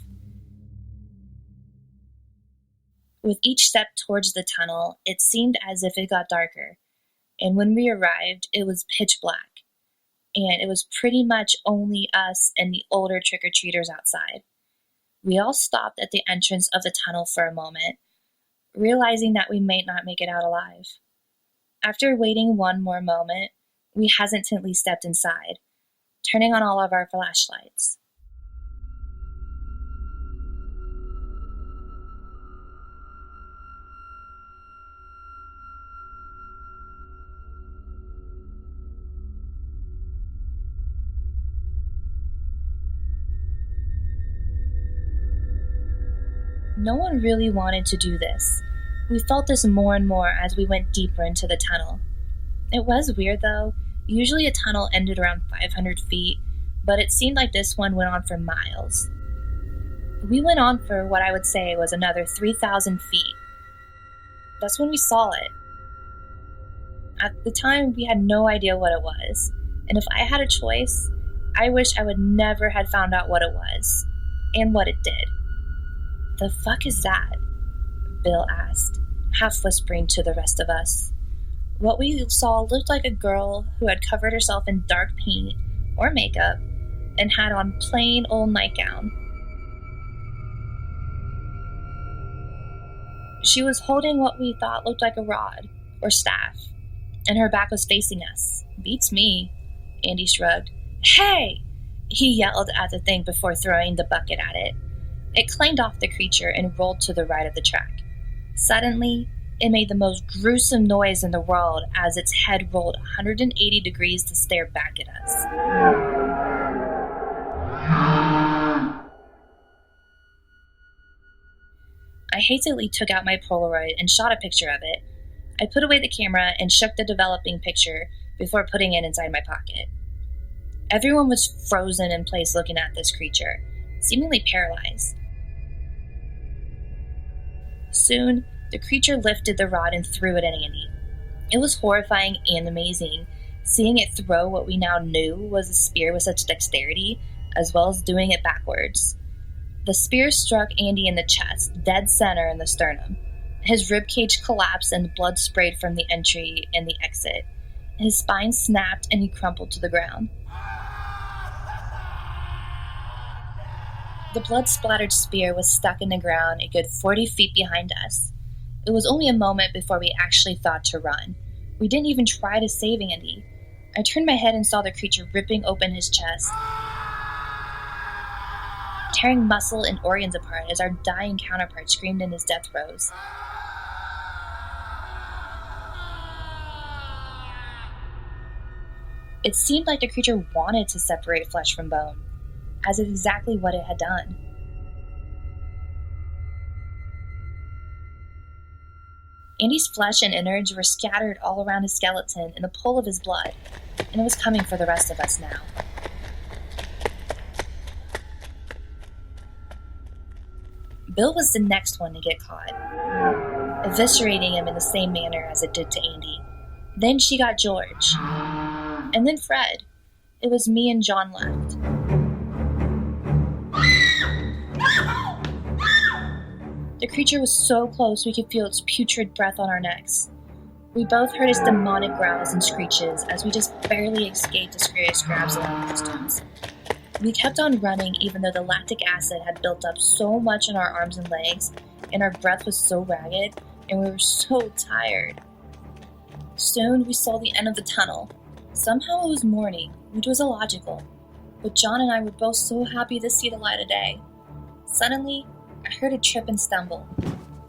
With each step towards the tunnel, it seemed as if it got darker, and when we arrived, it was pitch black, and it was pretty much only us and the older trick-or-treaters outside. We all stopped at the entrance of the tunnel for a moment, realizing that we might not make it out alive. After waiting one more moment, we hesitantly stepped inside, turning on all of our flashlights. No one really wanted to do this. We felt this more and more as we went deeper into the tunnel. It was weird though. Usually a tunnel ended around 500 feet, but it seemed like this one went on for miles. We went on for what I would say was another 3,000 feet. That's when we saw it. At the time, we had no idea what it was, and if I had a choice, I wish I would never had found out what it was, and what it did. "The fuck is that?" Bill asked, half whispering to the rest of us. What we saw looked like a girl who had covered herself in dark paint or makeup and had on plain old nightgown. She was holding what we thought looked like a rod or staff. and her back was facing us. Beats me, Andy shrugged. Hey! He yelled at the thing before throwing the bucket at it. It clanged off the creature and rolled to the right of the track. Suddenly, it made the most gruesome noise in the world as its head rolled 180 degrees to stare back at us. I hastily took out my Polaroid and shot a picture of it. I put away the camera and shook the developing picture before putting it inside my pocket. Everyone was frozen in place looking at this creature, seemingly paralyzed. Soon, the creature lifted the rod and threw it at Andy. It was horrifying and amazing, seeing it throw what we now knew was a spear with such dexterity, as well as doing it backwards. The spear struck Andy in the chest, dead center in the sternum. His ribcage collapsed and blood sprayed from the entry and the exit. His spine snapped and he crumpled to the ground. The blood-splattered spear was stuck in the ground a good 40 feet behind us. It was only a moment before we actually thought to run. We didn't even try to save Andy. I turned my head and saw the creature ripping open his chest, tearing muscle and organs apart as our dying counterpart screamed in his death throes. It seemed like the creature wanted to separate flesh from bone, as is exactly what it had done. Andy's flesh and innards were scattered all around his skeleton in the pool of his blood, and it was coming for the rest of us now. Bill was the next one to get caught, eviscerating him in the same manner as it did to Andy. Then she got George. And then Fred. It was me and John left. The creature was so close we could feel its putrid breath on our necks. We both heard its demonic growls and screeches as we just barely escaped its furious grabs of our costumes. We kept on running even though the lactic acid had built up so much in our arms and legs, and our breath was so ragged, and we were so tired. Soon we saw the end of the tunnel. Somehow it was morning, which was illogical, but John and I were both so happy to see the light of day. Suddenly, I heard a trip and stumble.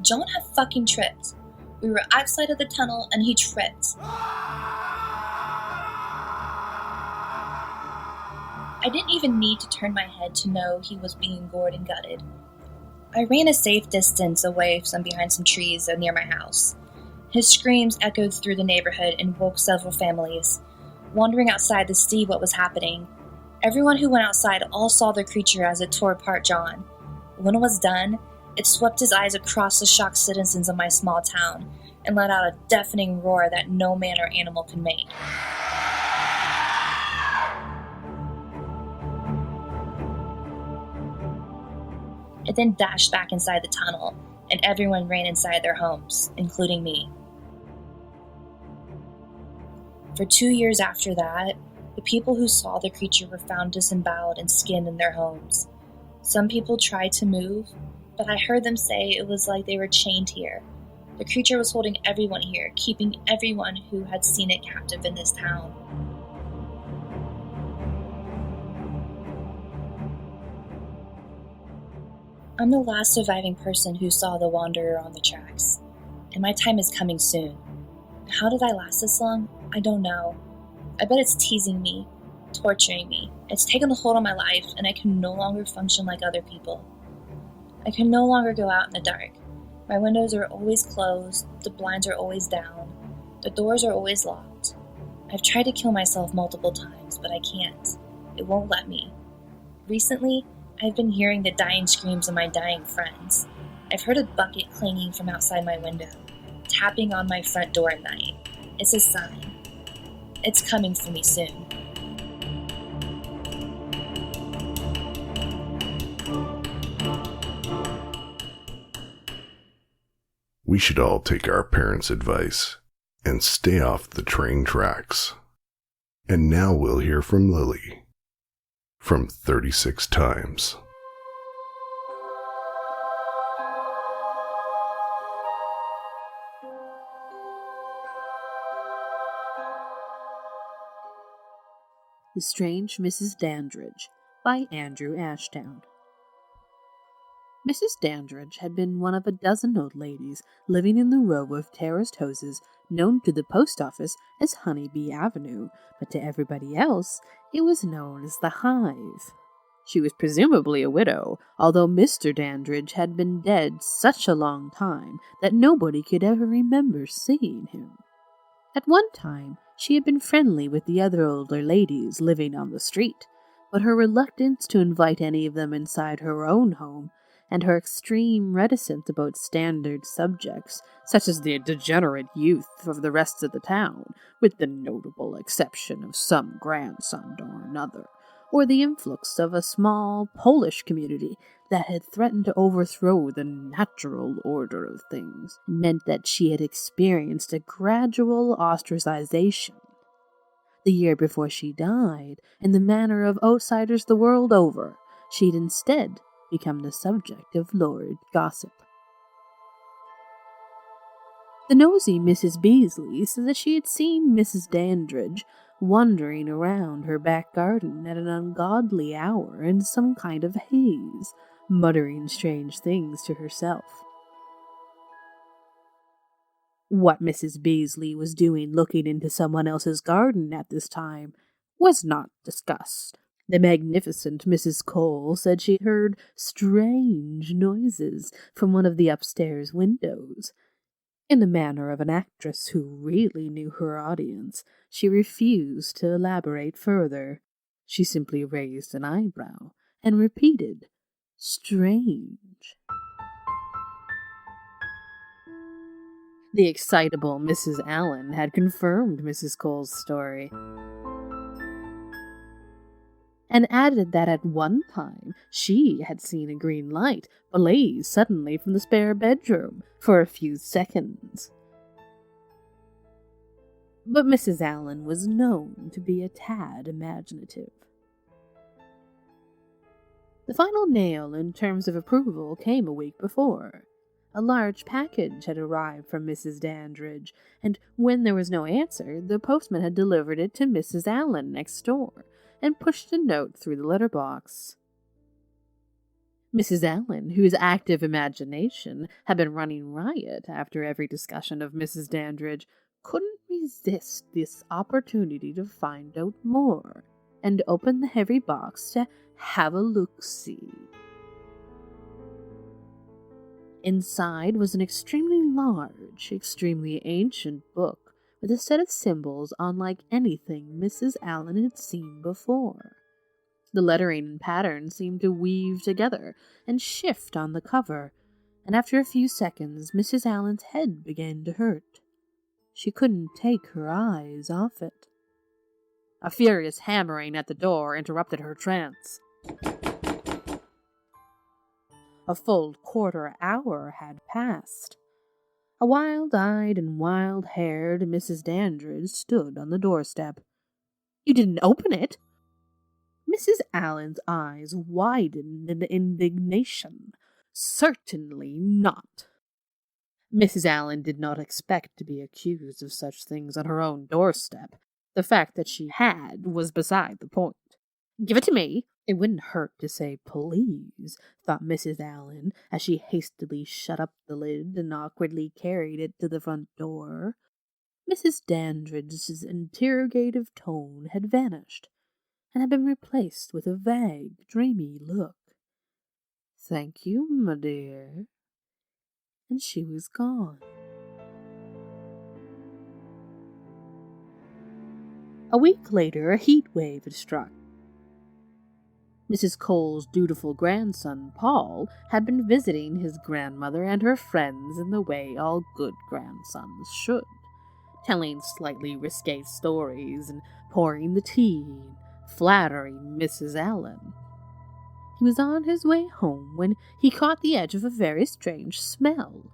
John had fucking tripped. We were outside of the tunnel and he tripped. I didn't even need to turn my head to know he was being gored and gutted. I ran a safe distance away from behind some trees near my house. His screams echoed through the neighborhood and woke several families, wandering outside to see what was happening. Everyone who went outside all saw the creature as it tore apart John. When it was done, it swept his eyes across the shocked citizens of my small town and let out a deafening roar that no man or animal could make. It then dashed back inside the tunnel, and everyone ran inside their homes, including me. For 2 years after that, the people who saw the creature were found disemboweled and skinned in their homes. Some people tried to move, but I heard them say it was like they were chained here. The creature was holding everyone here, keeping everyone who had seen it captive in this town. I'm the last surviving person who saw the Wanderer on the tracks, and my time is coming soon. How did I last this long? I don't know. I bet it's teasing me, torturing me. It's taken a hold on my life, and I can no longer function like other people. I can no longer go out in the dark. My windows are always closed, the blinds are always down, the doors are always locked. I've tried to kill myself multiple times, but I can't. It won't let me. Recently, I've been hearing the dying screams of my dying friends. I've heard a bucket clanging from outside my window, tapping on my front door at night. It's a sign. It's coming for me soon. We should all take our parents' advice and stay off the train tracks. And now we'll hear from Lily from 36 Times. The Strange Mrs. Dandridge by Andrew Ashdown. Mrs. Dandridge had been one of a dozen old ladies living in the row of terraced houses known to the post office as Honeybee Avenue, but to everybody else it was known as the Hive. She was presumably a widow, although Mr. Dandridge had been dead such a long time that nobody could ever remember seeing him. At one time, she had been friendly with the other older ladies living on the street, but her reluctance to invite any of them inside her own home, and her extreme reticence about standard subjects, such as the degenerate youth of the rest of the town, with the notable exception of some grandson or another, or the influx of a small Polish community that had threatened to overthrow the natural order of things, meant that she had experienced a gradual ostracization. The year before she died, in the manner of outsiders the world over, she'd instead become the subject of lurid gossip. The nosy Mrs. Beasley said that she had seen Mrs. Dandridge wandering around her back garden at an ungodly hour in some kind of haze, muttering strange things to herself. What Mrs. Beasley was doing looking into someone else's garden at this time was not discussed. The magnificent Mrs. Cole said she heard strange noises from one of the upstairs windows. In the manner of an actress who really knew her audience, she refused to elaborate further. She simply raised an eyebrow and repeated, "Strange." The excitable Mrs. Allen had confirmed Mrs. Cole's story, and added that at one time she had seen a green light blaze suddenly from the spare bedroom for a few seconds. But Mrs. Allen was known to be a tad imaginative. The final nail in terms of approval came a week before. A large package had arrived from Mrs. Dandridge, and when there was no answer, the postman had delivered it to Mrs. Allen next door, and pushed a note through the letterbox. Mrs. Allen, whose active imagination had been running riot after every discussion of Mrs. Dandridge, couldn't resist this opportunity to find out more, and opened the heavy box to have a look-see. Inside was an extremely large, extremely ancient book, with a set of symbols unlike anything Mrs. Allen had seen before. The lettering and pattern seemed to weave together and shift on the cover, and after a few seconds Mrs. Allen's head began to hurt. She couldn't take her eyes off it. A furious hammering at the door interrupted her trance. A full quarter-hour had passed. A wild-eyed and wild-haired Mrs. Dandridge stood on the doorstep. "You didn't open it?" Mrs. Allen's eyes widened in indignation. "Certainly not." Mrs. Allen did not expect to be accused of such things on her own doorstep. The fact that she had was beside the point. "Give it to me." It wouldn't hurt to say please, thought Mrs. Allen, as she hastily shut up the lid and awkwardly carried it to the front door. Mrs. Dandridge's interrogative tone had vanished, and had been replaced with a vague, dreamy look. "Thank you, my dear." And she was gone. A week later, a heat wave had struck. Mrs. Cole's dutiful grandson, Paul, had been visiting his grandmother and her friends in the way all good grandsons should, telling slightly risque stories and pouring the tea and flattering Mrs. Allen. He was on his way home when he caught the edge of a very strange smell.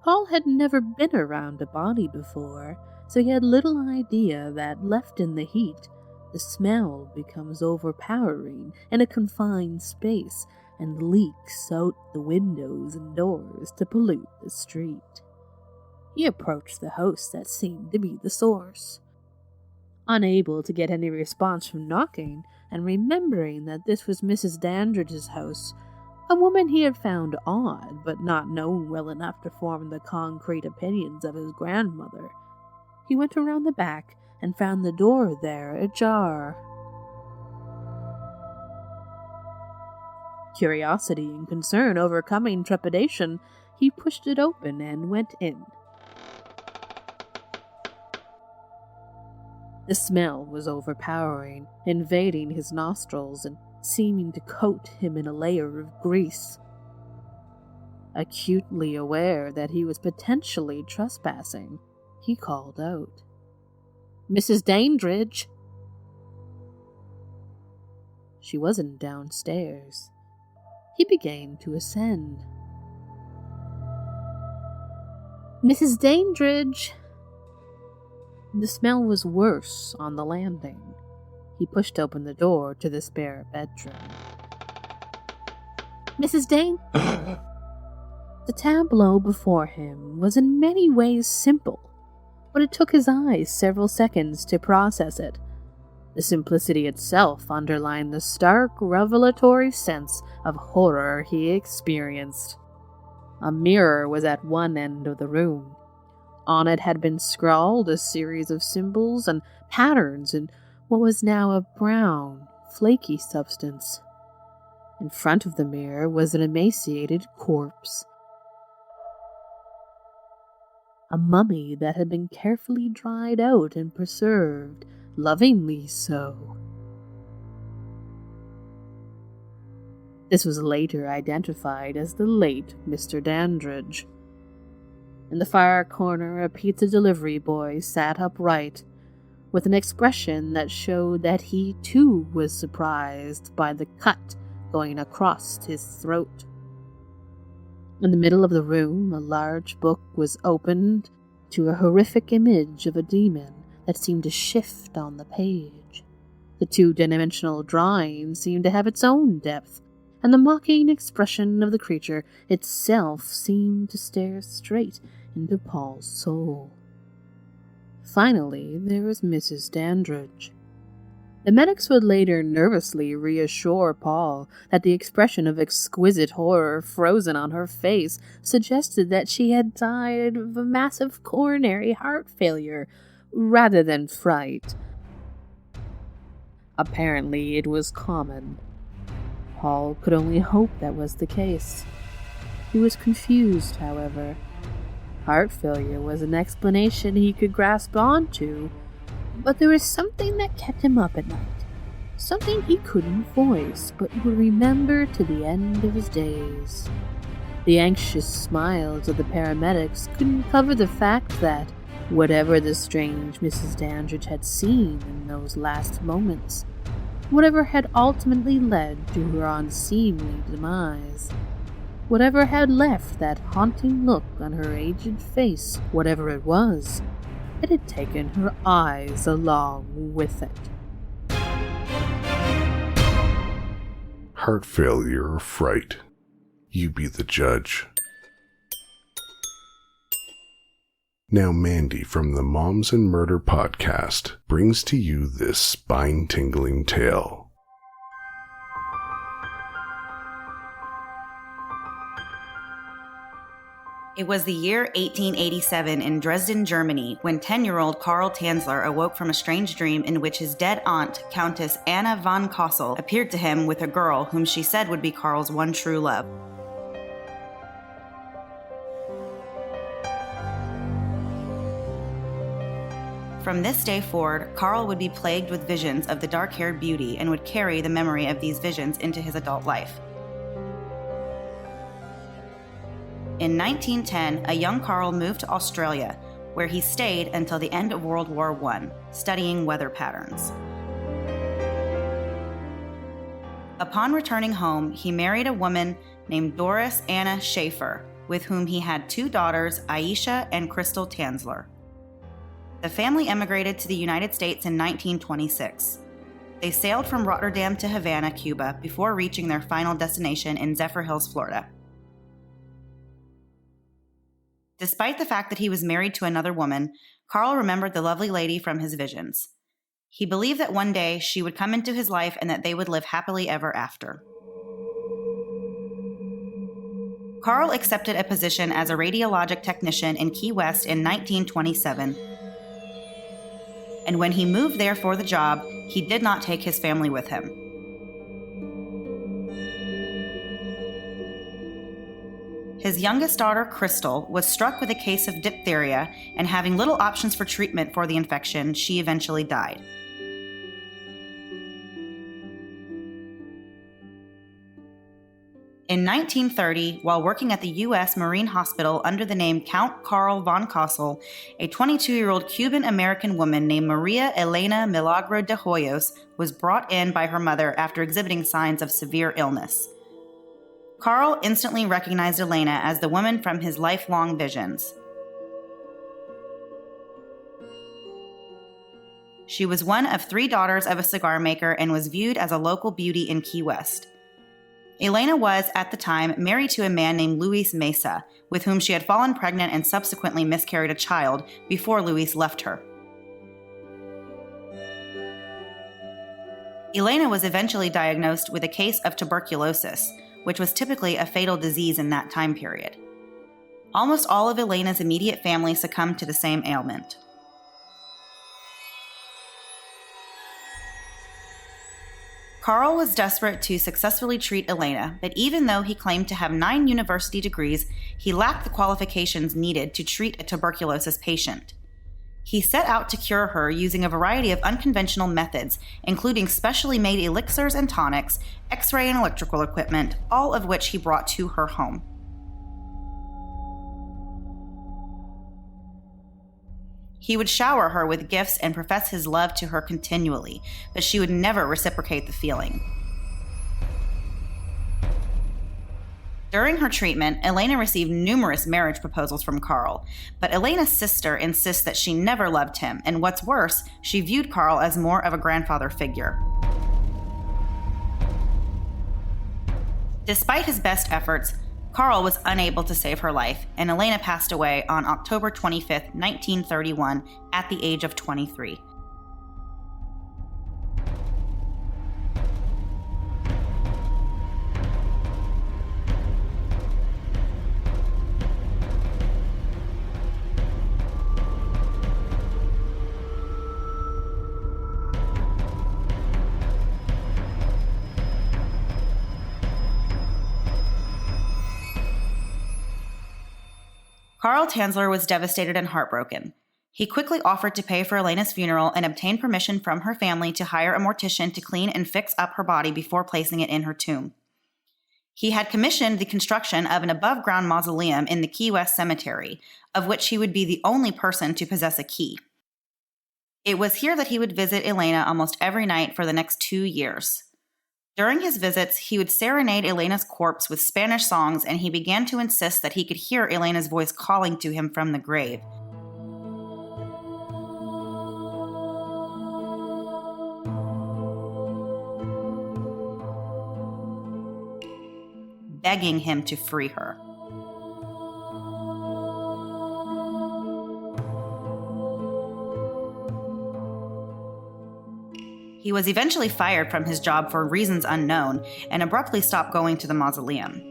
Paul had never been around a body before, so he had little idea that, left in the heat, the smell becomes overpowering in a confined space and leaks out the windows and doors to pollute the street. He approached the house that seemed to be the source. Unable to get any response from knocking, and remembering that this was Mrs. Dandridge's house, a woman he had found odd, but not known well enough to form the concrete opinions of his grandmother, he went around the back and found the door there ajar. Curiosity and concern overcoming trepidation, he pushed it open and went in. The smell was overpowering, invading his nostrils and seeming to coat him in a layer of grease. Acutely aware that he was potentially trespassing, he called out, "Mrs. Dandridge!" She wasn't downstairs. He began to ascend. "Mrs. Dandridge!" The smell was worse on the landing. He pushed open the door to the spare bedroom. "Mrs. Dane!" The tableau before him was in many ways simple, but it took his eyes several seconds to process it. The simplicity itself underlined the stark, revelatory sense of horror he experienced. A mirror was at one end of the room. On it had been scrawled a series of symbols and patterns in what was now a brown, flaky substance. In front of the mirror was an emaciated corpse. A mummy that had been carefully dried out and preserved, lovingly so. This was later identified as the late Mr. Dandridge. In the far corner, a pizza delivery boy sat upright, with an expression that showed that he too was surprised by the cut going across his throat. In the middle of the room, a large book was opened to a horrific image of a demon that seemed to shift on the page. The two-dimensional drawing seemed to have its own depth, and the mocking expression of the creature itself seemed to stare straight into Paul's soul. Finally, there was Mrs. Dandridge. The medics would later nervously reassure Paul that the expression of exquisite horror frozen on her face suggested that she had died of a massive coronary heart failure rather than fright. Apparently, it was common. Paul could only hope that was the case. He was confused, however. Heart failure was an explanation he could grasp onto, but there was something that kept him up at night. Something he couldn't voice, but would remember to the end of his days. The anxious smiles of the paramedics couldn't cover the fact that, whatever the strange Mrs. Dandridge had seen in those last moments, whatever had ultimately led to her unseemly demise, whatever had left that haunting look on her aged face, whatever it was, it had taken her eyes along with it. Heart failure or fright? You be the judge. Now Mandy from the Moms and Murder podcast brings to you this spine-tingling tale. It was the year 1887 in Dresden, Germany, when 10-year-old Karl Tanzler awoke from a strange dream in which his dead aunt, Countess Anna von Kossel, appeared to him with a girl whom she said would be Karl's one true love. From this day forward, Karl would be plagued with visions of the dark-haired beauty and would carry the memory of these visions into his adult life. In 1910, a young Karl moved to Australia, where he stayed until the end of World War I, studying weather patterns. Upon returning home, he married a woman named Doris Anna Schaefer, with whom he had 2 daughters, Aisha and Crystal Tanzler. The family emigrated to the United States in 1926. They sailed from Rotterdam to Havana, Cuba, before reaching their final destination in Zephyrhills, Florida. Despite the fact that he was married to another woman, Karl remembered the lovely lady from his visions. He believed that one day she would come into his life and that they would live happily ever after. Carl accepted a position as a radiologic technician in Key West in 1927. And when he moved there for the job, he did not take his family with him. His youngest daughter, Crystal, was struck with a case of diphtheria, and having little options for treatment for the infection, she eventually died. In 1930, while working at the U.S. Marine Hospital under the name Count Carl von Cosel, a 22-year-old Cuban-American woman named Maria Elena Milagro de Hoyos was brought in by her mother after exhibiting signs of severe illness. Carl instantly recognized Elena as the woman from his lifelong visions. She was one of 3 daughters of a cigar maker and was viewed as a local beauty in Key West. Elena was, at the time, married to a man named Luis Mesa, with whom she had fallen pregnant and subsequently miscarried a child before Luis left her. Elena was eventually diagnosed with a case of tuberculosis, which was typically a fatal disease in that time period. Almost all of Elena's immediate family succumbed to the same ailment. Carl was desperate to successfully treat Elena, but even though he claimed to have 9 university degrees, he lacked the qualifications needed to treat a tuberculosis patient. He set out to cure her using a variety of unconventional methods, including specially made elixirs and tonics, X-ray and electrical equipment, all of which he brought to her home. He would shower her with gifts and profess his love to her continually, but she would never reciprocate the feeling. During her treatment, Elena received numerous marriage proposals from Carl, but Elena's sister insists that she never loved him, and what's worse, she viewed Carl as more of a grandfather figure. Despite his best efforts, Carl was unable to save her life, and Elena passed away on October 25, 1931, at the age of 23. Carl Tanzler was devastated and heartbroken. He quickly offered to pay for Elena's funeral and obtained permission from her family to hire a mortician to clean and fix up her body before placing it in her tomb. He had commissioned the construction of an above-ground mausoleum in the Key West Cemetery, of which he would be the only person to possess a key. It was here that he would visit Elena almost every night for the next 2 years. During his visits, he would serenade Elena's corpse with Spanish songs, and he began to insist that he could hear Elena's voice calling to him from the grave. Begging him to free her. He was eventually fired from his job for reasons unknown and abruptly stopped going to the mausoleum.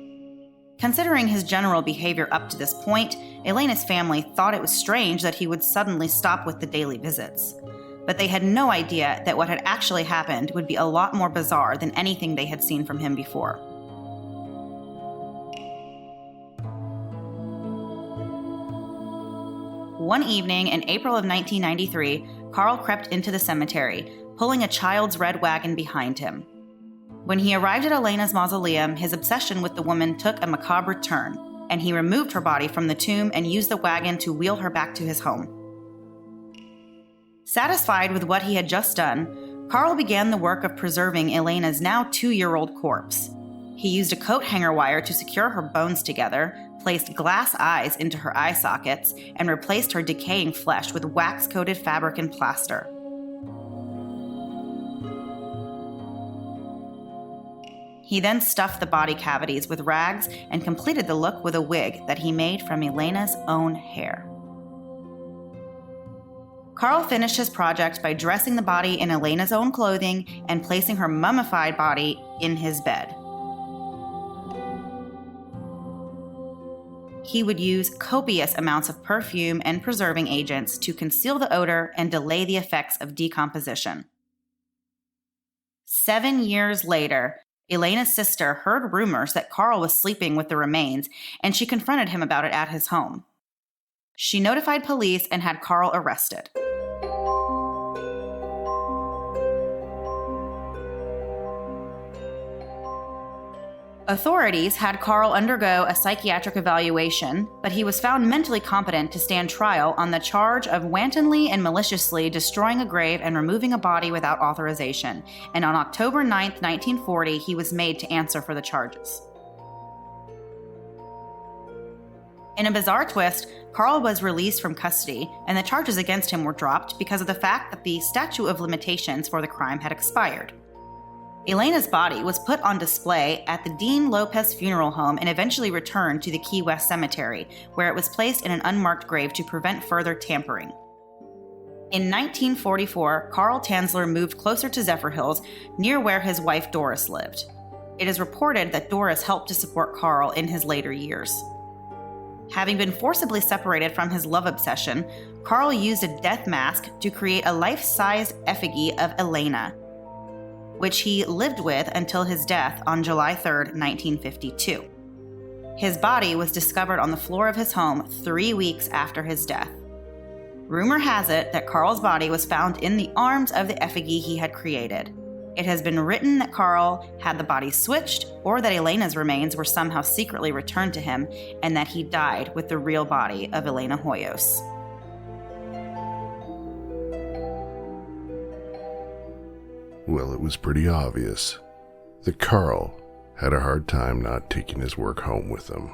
Considering his general behavior up to this point, Elena's family thought it was strange that he would suddenly stop with the daily visits. But they had no idea that what had actually happened would be a lot more bizarre than anything they had seen from him before. One evening in April of 1993, Carl crept into the cemetery, pulling a child's red wagon behind him. When he arrived at Elena's mausoleum, his obsession with the woman took a macabre turn, and he removed her body from the tomb and used the wagon to wheel her back to his home. Satisfied with what he had just done, Carl began the work of preserving Elena's now 2-year-old corpse. He used a coat hanger wire to secure her bones together, placed glass eyes into her eye sockets, and replaced her decaying flesh with wax-coated fabric and plaster. He then stuffed the body cavities with rags and completed the look with a wig that he made from Elena's own hair. Carl finished his project by dressing the body in Elena's own clothing and placing her mummified body in his bed. He would use copious amounts of perfume and preserving agents to conceal the odor and delay the effects of decomposition. 7 years later, Elena's sister heard rumors that Carl was sleeping with the remains, and she confronted him about it at his home. She notified police and had Carl arrested. Authorities had Carl undergo a psychiatric evaluation, but he was found mentally competent to stand trial on the charge of wantonly and maliciously destroying a grave and removing a body without authorization, and on October 9, 1940, he was made to answer for the charges. In a bizarre twist, Carl was released from custody, and the charges against him were dropped because of the fact that the statute of limitations for the crime had expired. Elena's body was put on display at the Dean Lopez Funeral Home and eventually returned to the Key West Cemetery, where it was placed in an unmarked grave to prevent further tampering. In 1944, Carl Tanzler moved closer to Zephyrhills, near where his wife Doris lived. It is reported that Doris helped to support Carl in his later years. Having been forcibly separated from his love obsession, Carl used a death mask to create a life-sized effigy of Elena, which he lived with until his death on July 3, 1952. His body was discovered on the floor of his home 3 weeks after his death. Rumor has it that Carl's body was found in the arms of the effigy he had created. It has been written that Carl had the body switched, or that Elena's remains were somehow secretly returned to him, and that he died with the real body of Elena Hoyos. Well, it was pretty obvious that Carl had a hard time not taking his work home with him.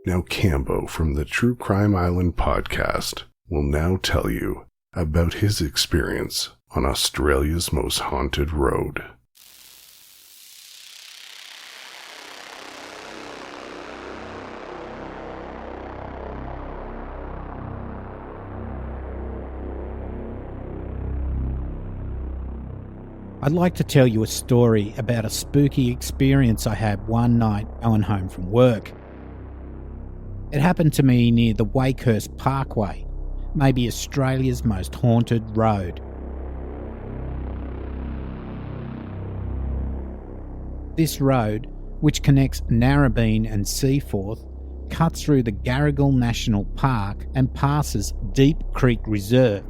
Now, Cambo from the True Crime Island podcast will now tell you about his experience on Australia's most haunted road. I'd like to tell you a story about a spooky experience I had one night going home from work. It happened to me near the Wakehurst Parkway, maybe Australia's most haunted road. This road, which connects Narrabeen and Seaforth, cuts through the Garrigal National Park and passes Deep Creek Reserve,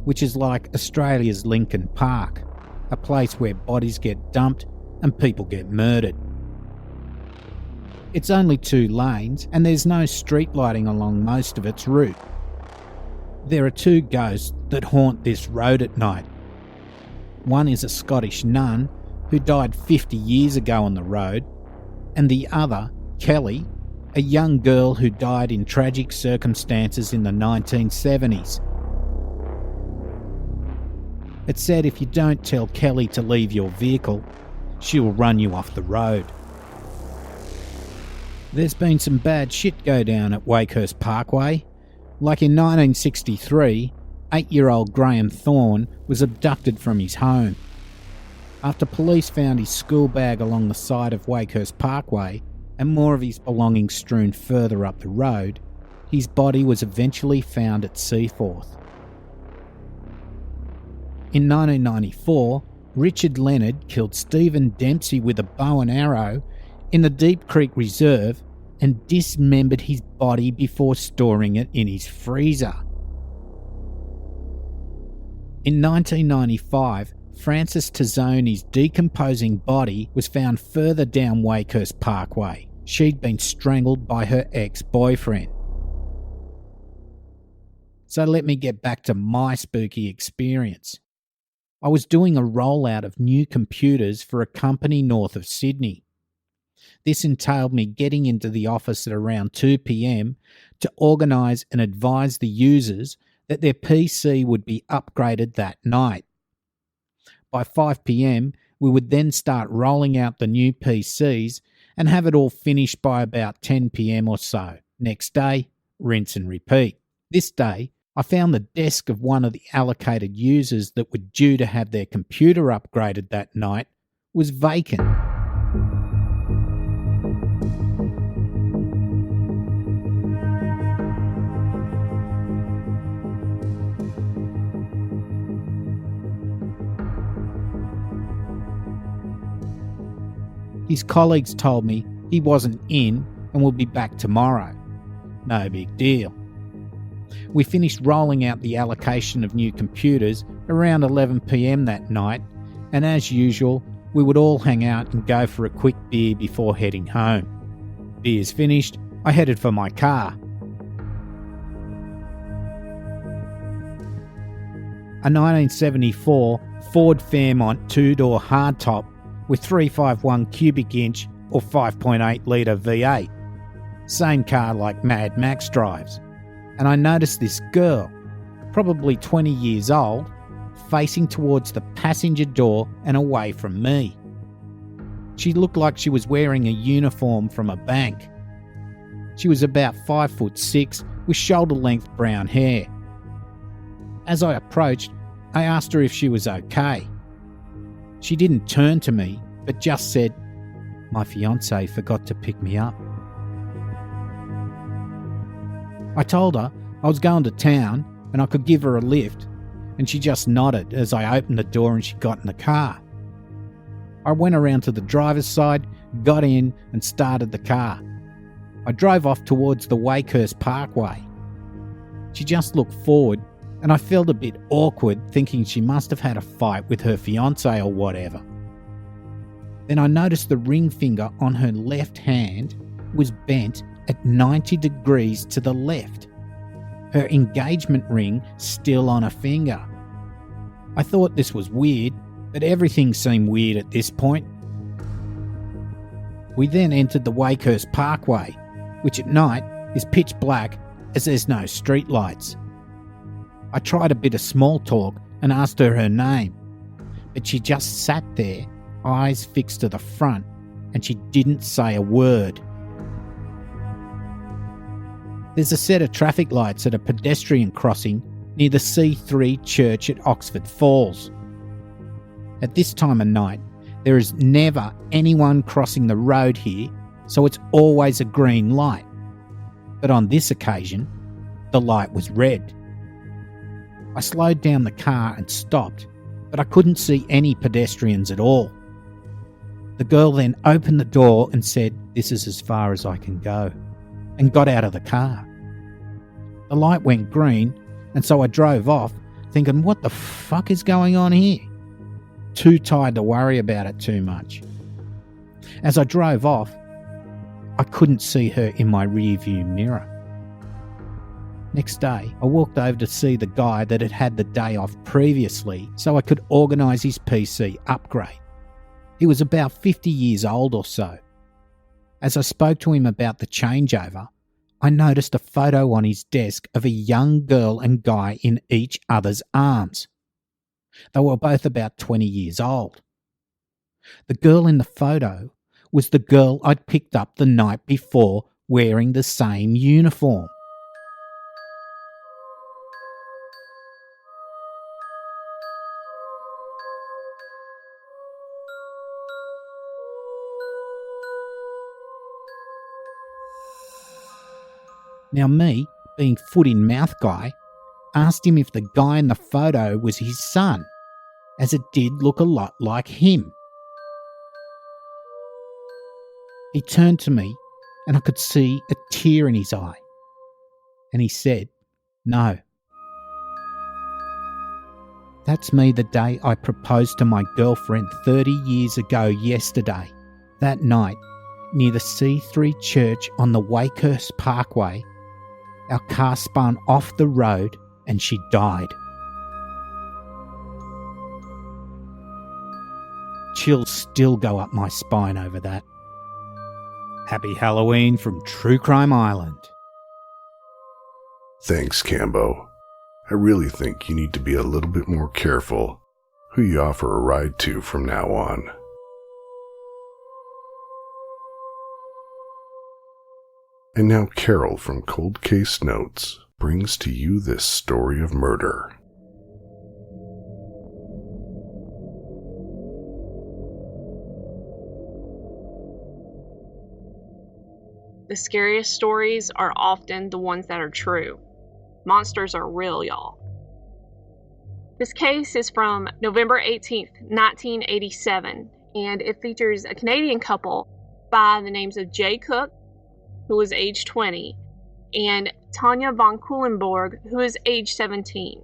which is like Australia's Lincoln Park, a place where bodies get dumped and people get murdered. It's only 2 lanes and there's no street lighting along most of its route. There are 2 ghosts that haunt this road at night. One is a Scottish nun who died 50 years ago on the road, and the other, Kelly, a young girl who died in tragic circumstances in the 1970s. It's said if you don't tell Kelly to leave your vehicle, she will run you off the road. There's been some bad shit go down at Wakehurst Parkway. Like in 1963, 8-year-old Graham Thorne was abducted from his home. After police found his school bag along the side of Wakehurst Parkway and more of his belongings strewn further up the road, his body was eventually found at Seaforth. In 1994, Richard Leonard killed Stephen Dempsey with a bow and arrow in the Deep Creek Reserve and dismembered his body before storing it in his freezer. In 1995, Frances Tazzoni's decomposing body was found further down Wakehurst Parkway. She'd been strangled by her ex-boyfriend. So let me get back to my spooky experience. I was doing a rollout of new computers for a company north of Sydney. This entailed me getting into the office at around 2 p.m. to organise and advise the users that their PC would be upgraded that night. By 5 p.m, we would then start rolling out the new PCs and have it all finished by about 10 p.m. or so. Next day, rinse and repeat. This day, I found the desk of one of the allocated users that were due to have their computer upgraded that night was vacant. His colleagues told me he wasn't in and will be back tomorrow. No big deal. We finished rolling out the allocation of new computers around 11 p.m. that night, and as usual, we would all hang out and go for a quick beer before heading home. Beers finished, I headed for my car. A 1974 Ford Fairmont two-door hardtop with 351 cubic inch or 5.8 litre V8. Same car like Mad Max drives. And I noticed this girl, probably 20 years old, facing towards the passenger door and away from me. She looked like she was wearing a uniform from a bank. She was about 5'6" with shoulder-length brown hair. As I approached, I asked her if she was okay. She didn't turn to me, but just said, "My fiancé forgot to pick me up." I told her I was going to town and I could give her a lift, and she just nodded as I opened the door and she got in the car. I went around to the driver's side, got in and started the car. I drove off towards the Wakehurst Parkway. She just looked forward and I felt a bit awkward, thinking she must have had a fight with her fiancé or whatever. Then I noticed the ring finger on her left hand was bent at 90 degrees to the left. Her engagement ring still on her finger. I thought this was weird, but everything seemed weird at this point. We then entered the Wakehurst Parkway, which at night is pitch black as there's no street lights. I tried a bit of small talk and asked her name, but she just sat there, eyes fixed to the front, and she didn't say a word. There's a set of traffic lights at a pedestrian crossing near the C3 church at Oxford Falls. At this time of night, there is never anyone crossing the road here, so it's always a green light. But on this occasion, the light was red. I slowed down the car and stopped, but I couldn't see any pedestrians at all. The girl then opened the door and said, "This is as far as I can go," and got out of the car. The light went green, and so I drove off, thinking, what the fuck is going on here? Too tired to worry about it too much. As I drove off, I couldn't see her in my rearview mirror. Next day, I walked over to see the guy that had had the day off previously so I could organise his PC upgrade. He was about 50 years old or so. As I spoke to him about the changeover, I noticed a photo on his desk of a young girl and guy in each other's arms. They were both about 20 years old. The girl in the photo was the girl I'd picked up the night before wearing the same uniform. Now me, being foot-in-mouth guy, asked him if the guy in the photo was his son, as it did look a lot like him. He turned to me and I could see a tear in his eye. And he said, "No." That's me the day I proposed to my girlfriend 30 years ago yesterday. That night, near the C3 church on the Wakehurst Parkway, our car spun off the road and she died. Chills still go up my spine over that. Happy Halloween from True Crime Island. Thanks, Cambo. I really think you need to be a little bit more careful who you offer a ride to from now on. And now Carol from Cold Case Notes brings to you this story of murder. The scariest stories are often the ones that are true. Monsters are real, y'all. This case is from November 18th, 1987, and it features a Canadian couple by the names of Jay Cook, who is age 20, and Tanya von Kuhlenborg, who is age 17.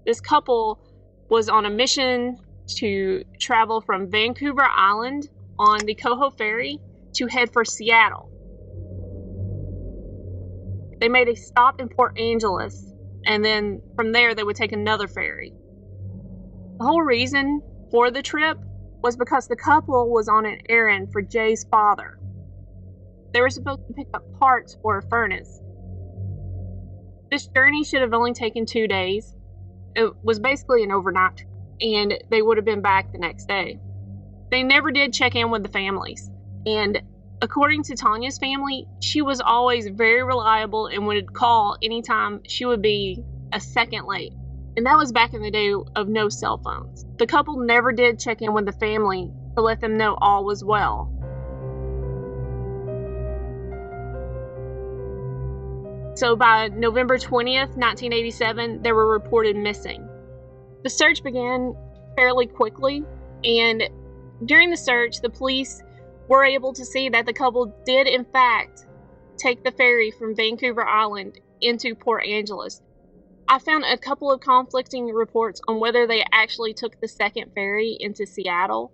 This couple was on a mission to travel from Vancouver Island on the Coho Ferry to head for Seattle. They made a stop in Port Angeles, and then from there they would take another ferry. The whole reason for the trip was because the couple was on an errand for Jay's father. They were supposed to pick up parts for a furnace. This journey should have only taken 2 days. It was basically an overnight trip, and they would have been back the next day. They never did check in with the families, and according to Tanya's family, she was always very reliable and would call anytime she would be a second late. And that was back in the day of no cell phones. The couple never did check in with the family to let them know all was well. So by November 20th, 1987, they were reported missing. The search began fairly quickly, and during the search, the police were able to see that the couple did, in fact, take the ferry from Vancouver Island into Port Angeles. I found a couple of conflicting reports on whether they actually took the second ferry into Seattle.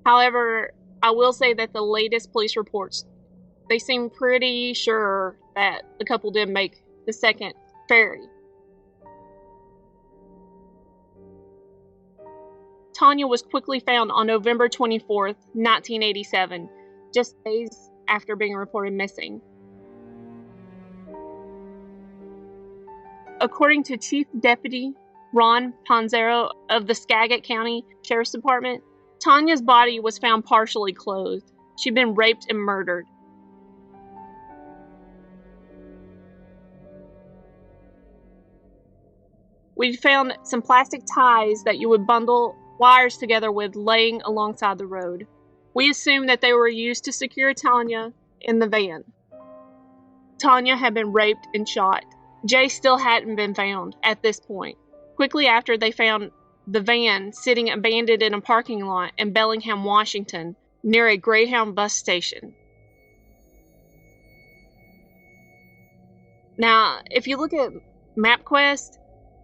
However, I will say that the latest police reports, they seem pretty sure that the couple did make the second ferry. Tanya was quickly found on November 24th, 1987, just days after being reported missing. According to Chief Deputy Ron Panzero of the Skagit County Sheriff's Department, Tanya's body was found partially clothed. She'd been raped and murdered. We found some plastic ties that you would bundle wires together with laying alongside the road. We assumed that they were used to secure Tanya in the van. Tanya had been raped and shot. Jay still hadn't been found at this point. Quickly after, they found the van sitting abandoned in a parking lot in Bellingham, Washington, near a Greyhound bus station. Now, if you look at MapQuest,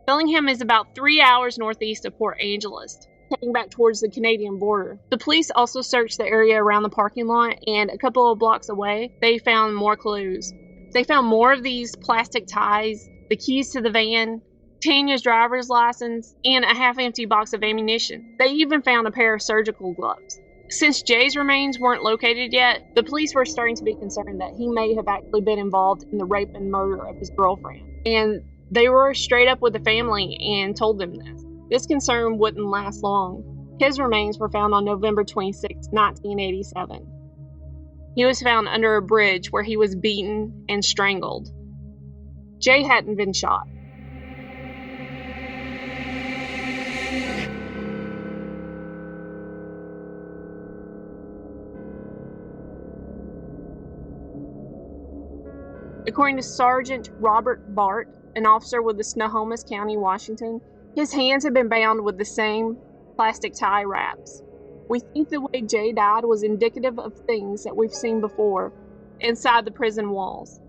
Bellingham is about 3 hours northeast of Port Angeles, heading back towards the Canadian border. The police also searched the area around the parking lot, and a couple of blocks away, they found more clues. They found more of these plastic ties, the keys to the van, Tanya's driver's license, and a half-empty box of ammunition. They even found a pair of surgical gloves. Since Jay's remains weren't located yet, the police were starting to be concerned that he may have actually been involved in the rape and murder of his girlfriend. And they were straight up with the family and told them this. This concern wouldn't last long. His remains were found on November 26, 1987. He was found under a bridge where he was beaten and strangled. Jay hadn't been shot. According to Sergeant Robert Bart, an officer with the Snohomish County, Washington, his hands had been bound with the same plastic tie wraps. We think the way Jay died was indicative of things that we've seen before inside the prison walls.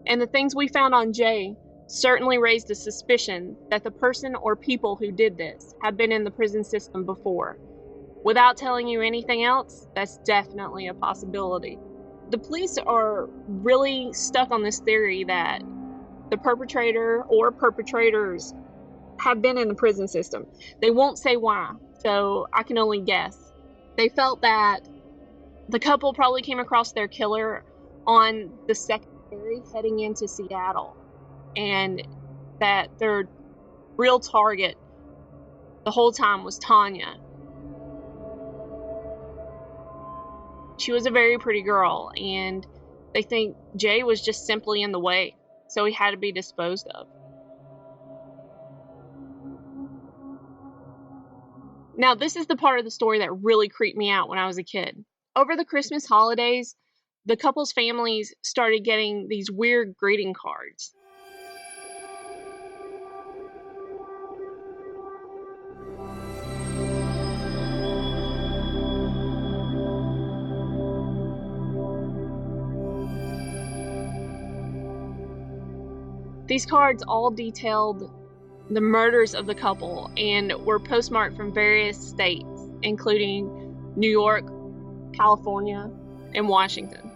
And the things we found on Jay certainly raised a suspicion that the person or people who did this had been in the prison system before. Without telling you anything else, that's definitely a possibility. The police are really stuck on this theory that the perpetrator or perpetrators have been in the prison system. They won't say why, so I can only guess. They felt that the couple probably came across their killer on the second ferry heading into Seattle, and that their real target the whole time was Tanya. She was a very pretty girl, and They think Jay was just simply in the way, so he had to be disposed of. Now, this is the part of the story that really creeped me out when I was a kid. Over the Christmas holidays, the couple's families started getting these weird greeting cards. These cards all detailed the murders of the couple and were postmarked from various states, including New York, California, and Washington.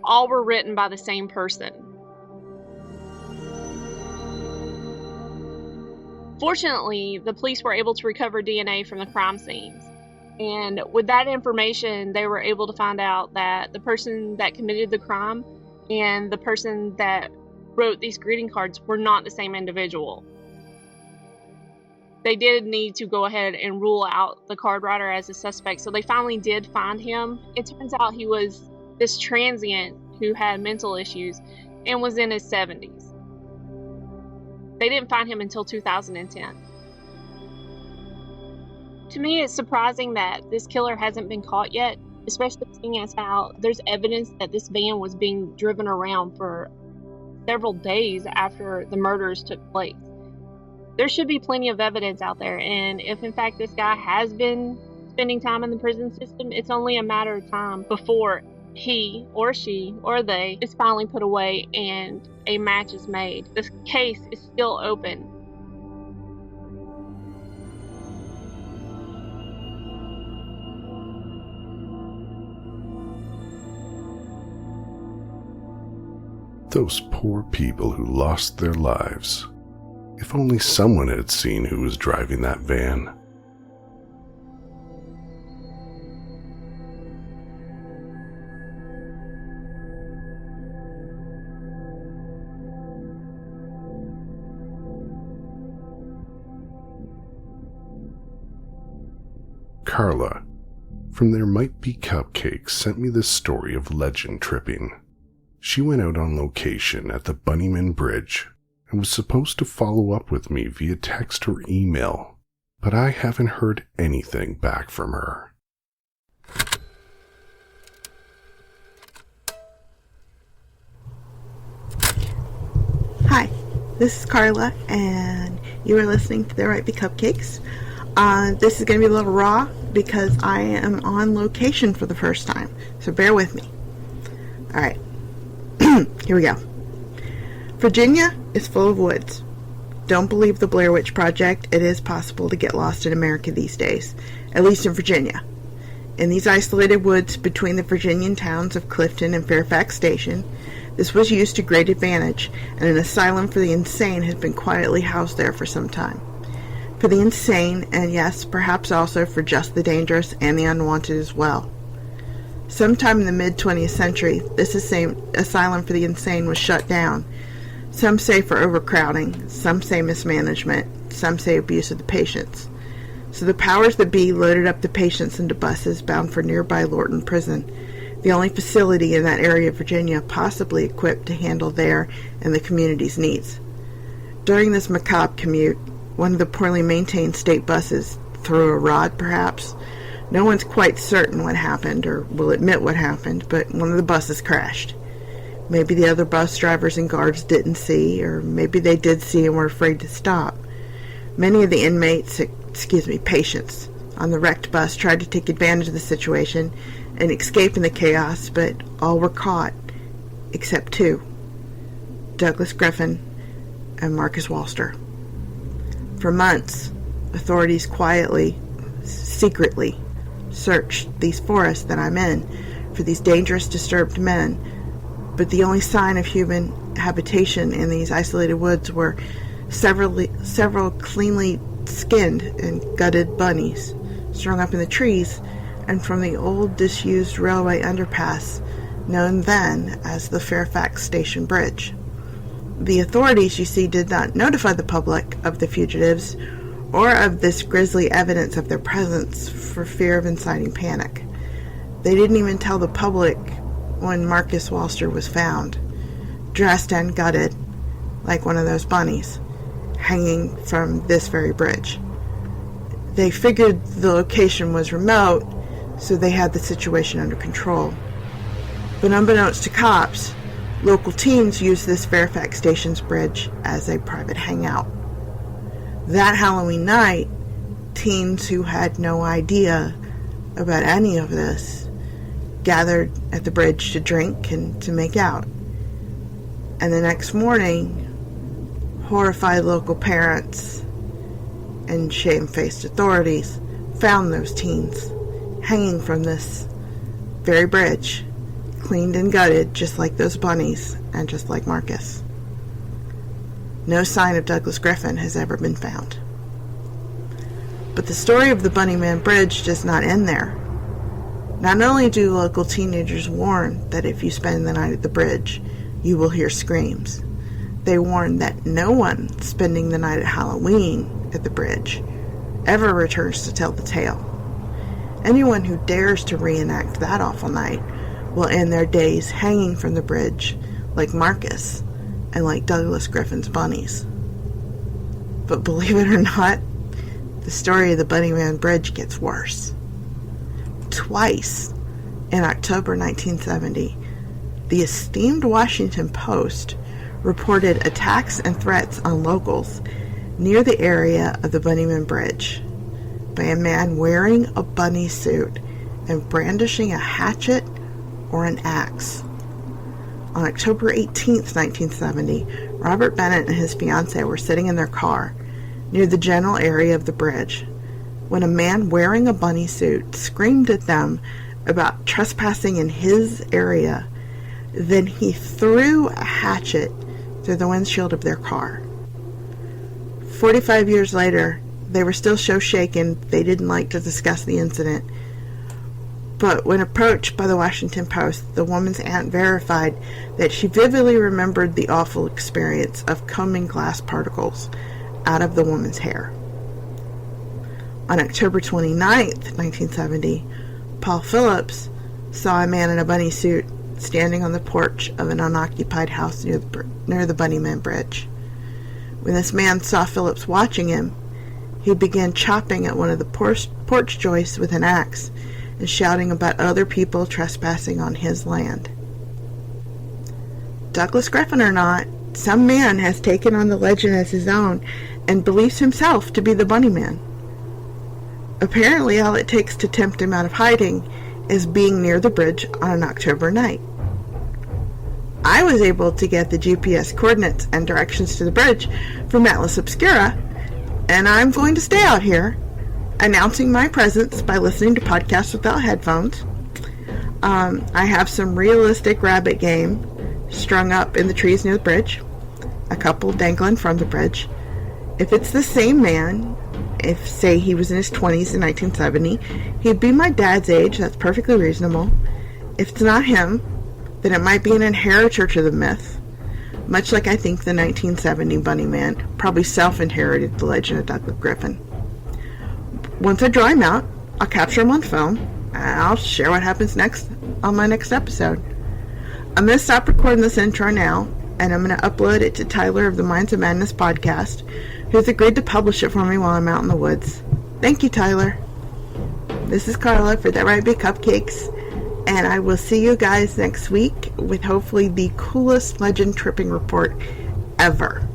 All were written by the same person. Fortunately, the police were able to recover DNA from the crime scenes. And with that information, they were able to find out that the person that committed the crime and the person that wrote these greeting cards were not the same individual. They did need to go ahead and rule out the card writer as a suspect, so they finally did find him. It turns out he was this transient who had mental issues and was in his 70s. They didn't find him until 2010. To me, it's surprising that this killer hasn't been caught yet, especially seeing as how there's evidence that this van was being driven around for several days after the murders took place. There should be plenty of evidence out there, and if in fact this guy has been spending time in the prison system, it's only a matter of time before he or she or they is finally put away and a match is made. This case is still open. Those poor people who lost their lives. If only someone had seen who was driving that van. Carla, from There Might Be Cupcakes, sent me this story of legend tripping. She went out on location at the Bunnyman Bridge and was supposed to follow up with me via text or email, but I haven't heard anything back from her. Hi, this is Carla, and you are listening to There Might Be Cupcakes. This is going to be a little raw because I am on location for the first time, so bear with me. Alright, here we go. Virginia is full of woods. Don't believe the Blair Witch Project. It is possible to get lost in America these days, at least in Virginia. In these isolated woods between the Virginian towns of Clifton and Fairfax Station, this was used to great advantage, and an asylum for the insane has been quietly housed there for some time. For the insane, and yes, perhaps also for just the dangerous and the unwanted as well. Sometime in the mid-20th century, this asylum for the insane was shut down. Some say for overcrowding, some say mismanagement, some say abuse of the patients. So the powers that be loaded up the patients into buses bound for nearby Lorton Prison, the only facility in that area of Virginia possibly equipped to handle their and the community's needs. During this macabre commute, one of the poorly maintained state buses threw a rod, perhaps. No one's quite certain what happened, or will admit what happened, but one of the buses crashed. Maybe the other bus drivers and guards didn't see, or maybe they did see and were afraid to stop. Many of the patients on the wrecked bus tried to take advantage of the situation and escape in the chaos, but all were caught, except two, Douglas Griffin and Marcus Walster. For months, authorities quietly, secretly, searched these forests that I'm in for these dangerous, disturbed men, but the only sign of human habitation in these isolated woods were several cleanly skinned and gutted bunnies strung up in the trees, and from the old disused railway underpass known then as the Fairfax Station Bridge. The authorities, you see, did not notify the public of the fugitives or of this grisly evidence of their presence for fear of inciting panic. They didn't even tell the public when Marcus Walster was found, dressed and gutted like one of those bunnies, hanging from this very bridge. They figured the location was remote, so they had the situation under control. But unbeknownst to cops, local teens used this Fairfax Station's bridge as a private hangout. That Halloween night, teens who had no idea about any of this gathered at the bridge to drink and to make out. And the next morning, horrified local parents and shame-faced authorities found those teens hanging from this very bridge, cleaned and gutted just like those bunnies and just like Marcus. No sign of Douglas Griffin has ever been found. But the story of the Bunnyman Bridge does not end there. Not only do local teenagers warn that if you spend the night at the bridge, you will hear screams, they warn that no one spending the night at Halloween at the bridge ever returns to tell the tale. Anyone who dares to reenact that awful night will end their days hanging from the bridge like Marcus and like Douglas Griffin's bunnies. But believe it or not, the story of the Bunnyman Bridge gets worse. Twice in October 1970, the esteemed Washington Post reported attacks and threats on locals near the area of the Bunnyman Bridge by a man wearing a bunny suit and brandishing a hatchet or an axe. On October 18th, 1970, Robert Bennett and his fiancée were sitting in their car near the general area of the bridge when a man wearing a bunny suit screamed at them about trespassing in his area. Then he threw a hatchet through the windshield of their car. 45 years later, they were still so shaken they didn't like to discuss the incident. But when approached by the Washington Post, the woman's aunt verified that she vividly remembered the awful experience of combing glass particles out of the woman's hair. On October 29th, 1970, Paul Phillips saw a man in a bunny suit standing on the porch of an unoccupied house near the Bunnyman Bridge. When this man saw Phillips watching him, he began chopping at one of the porch joists with an axe and shouting about other people trespassing on his land. Douglas Griffin or not, some man has taken on the legend as his own and believes himself to be the Bunnyman. Apparently, all it takes to tempt him out of hiding is being near the bridge on an October night. I was able to get the GPS coordinates and directions to the bridge from Atlas Obscura, and I'm going to stay out here, announcing my presence by listening to podcasts without headphones. I have some realistic rabbit game strung up in the trees near the bridge, a couple dangling from the bridge. If it's the same man, if, say, he was in his 20s in 1970, he'd be my dad's age. That's perfectly reasonable. If it's not him, then it might be an inheritor to the myth, much like I think the 1970 Bunnyman probably self-inherited the legend of Douglas Griffin. Once I draw him out, I'll capture him on film, and I'll share what happens next on my next episode. I'm going to stop recording this intro now, and I'm going to upload it to Tyler of the Minds of Madness podcast, who's agreed to publish it for me while I'm out in the woods. Thank you, Tyler. This is Carla for That Right Big Cupcakes, and I will see you guys next week with hopefully the coolest legend tripping report ever.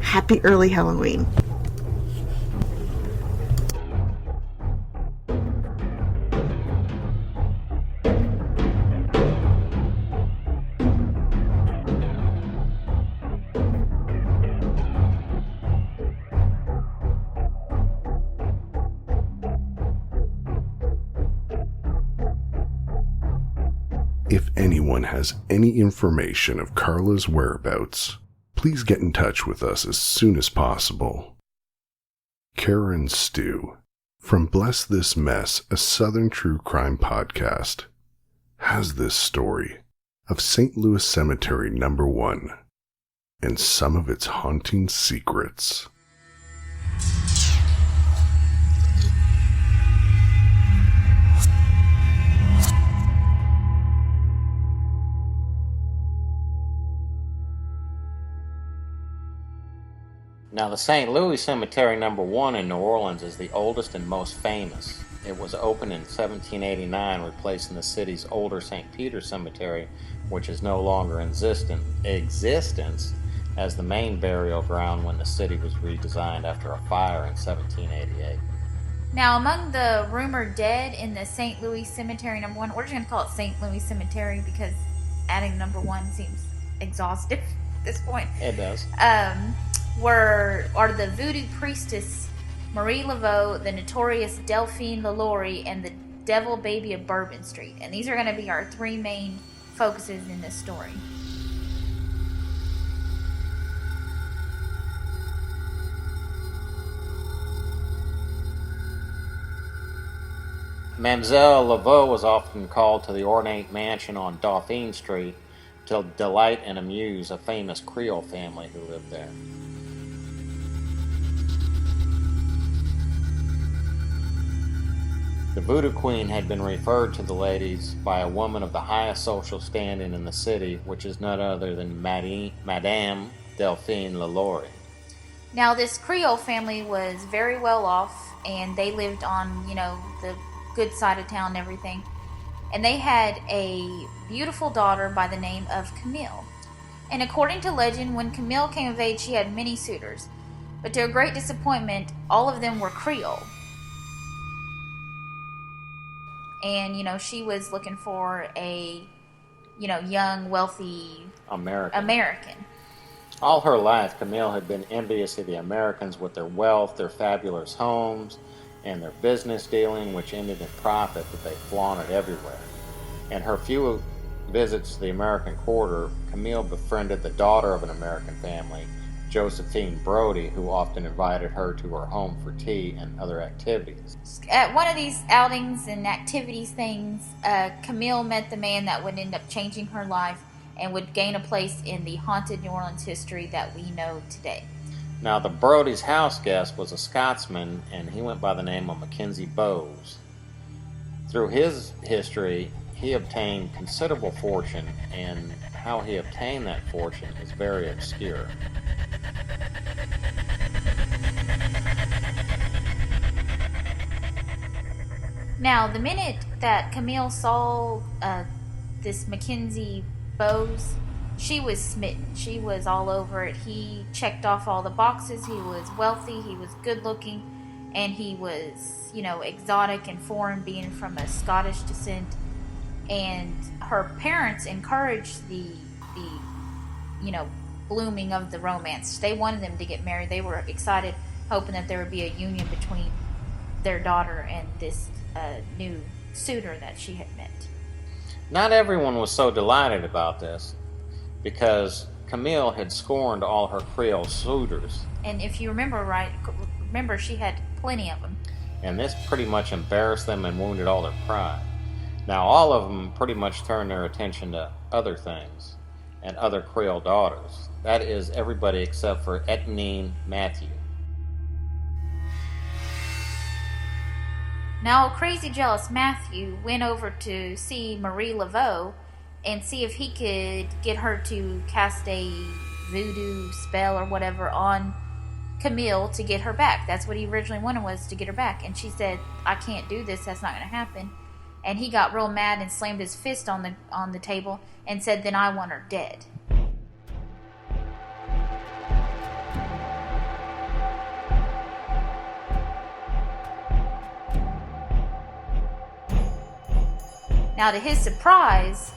Happy early Halloween. If anyone has any information of Carla's whereabouts, please get in touch with us as soon as possible. Karen Stew, from Bless This Mess, a Southern true crime podcast, has this story of St. Louis Cemetery No. 1 and some of its haunting secrets. Now, the St. Louis Cemetery No. 1 in New Orleans is the oldest and most famous. It was opened in 1789, replacing the city's older St. Peter's Cemetery, which is no longer in existence as the main burial ground when the city was redesigned after a fire in 1788. Now, among the rumored dead in the St. Louis Cemetery No. 1, we're just going to call it St. Louis Cemetery because adding No. 1 seems exhaustive at this point. It does. Are the voodoo priestess Marie Laveau, the notorious Delphine Lalaurie, and the Devil Baby of Bourbon Street. And these are going to be our three main focuses in this story. Mademoiselle Laveau was often called to the ornate mansion on Dauphine Street to delight and amuse a famous Creole family who lived there. The Voodoo Queen had been referred to the ladies by a woman of the highest social standing in the city, which is none other than Madame Delphine Lalaurie. Now, this Creole family was very well off, and they lived on, the good side of town and everything. And they had a beautiful daughter by the name of Camille. And according to legend, when Camille came of age, she had many suitors. But to her great disappointment, all of them were Creole. And, she was looking for a, young, wealthy American. All her life, Camille had been envious of the Americans with their wealth, their fabulous homes, and their business dealing, which ended in profit that they flaunted everywhere. In her few visits to the American quarter, Camille befriended the daughter of an American family, Josephine Brody, who often invited her to her home for tea and other activities. At one of these outings and activities things, Camille met the man that would end up changing her life and would gain a place in the haunted New Orleans history that we know today. Now, the Brody's house guest was a Scotsman, and he went by the name of Mackenzie Bowes. Through his history, he obtained considerable fortune, and how he obtained that fortune is very obscure. Now, the minute that Camille saw this Mackenzie Bowes, she was smitten. She was all over it. He checked off all the boxes. He was wealthy, he was good looking, and he was, exotic and foreign, being from a Scottish descent. And her parents encouraged the blooming of the romance. They wanted them to get married. They were excited, hoping that there would be a union between their daughter and this new suitor that she had met. Not everyone was so delighted about this, because Camille had scorned all her Creole suitors. And if you remember she had plenty of them. And this pretty much embarrassed them and wounded all their pride. Now, all of them pretty much turned their attention to other things and other Creole daughters. That is, everybody except for Etnine Mathieu. Now, crazy jealous Matthew went over to see Marie Laveau and see if he could get her to cast a voodoo spell or whatever on Camille to get her back. That's what he originally wanted, was to get her back. And she said, "I can't do this. That's not going to happen." And he got real mad and slammed his fist on the table and said, "Then I want her dead." Now, to his surprise,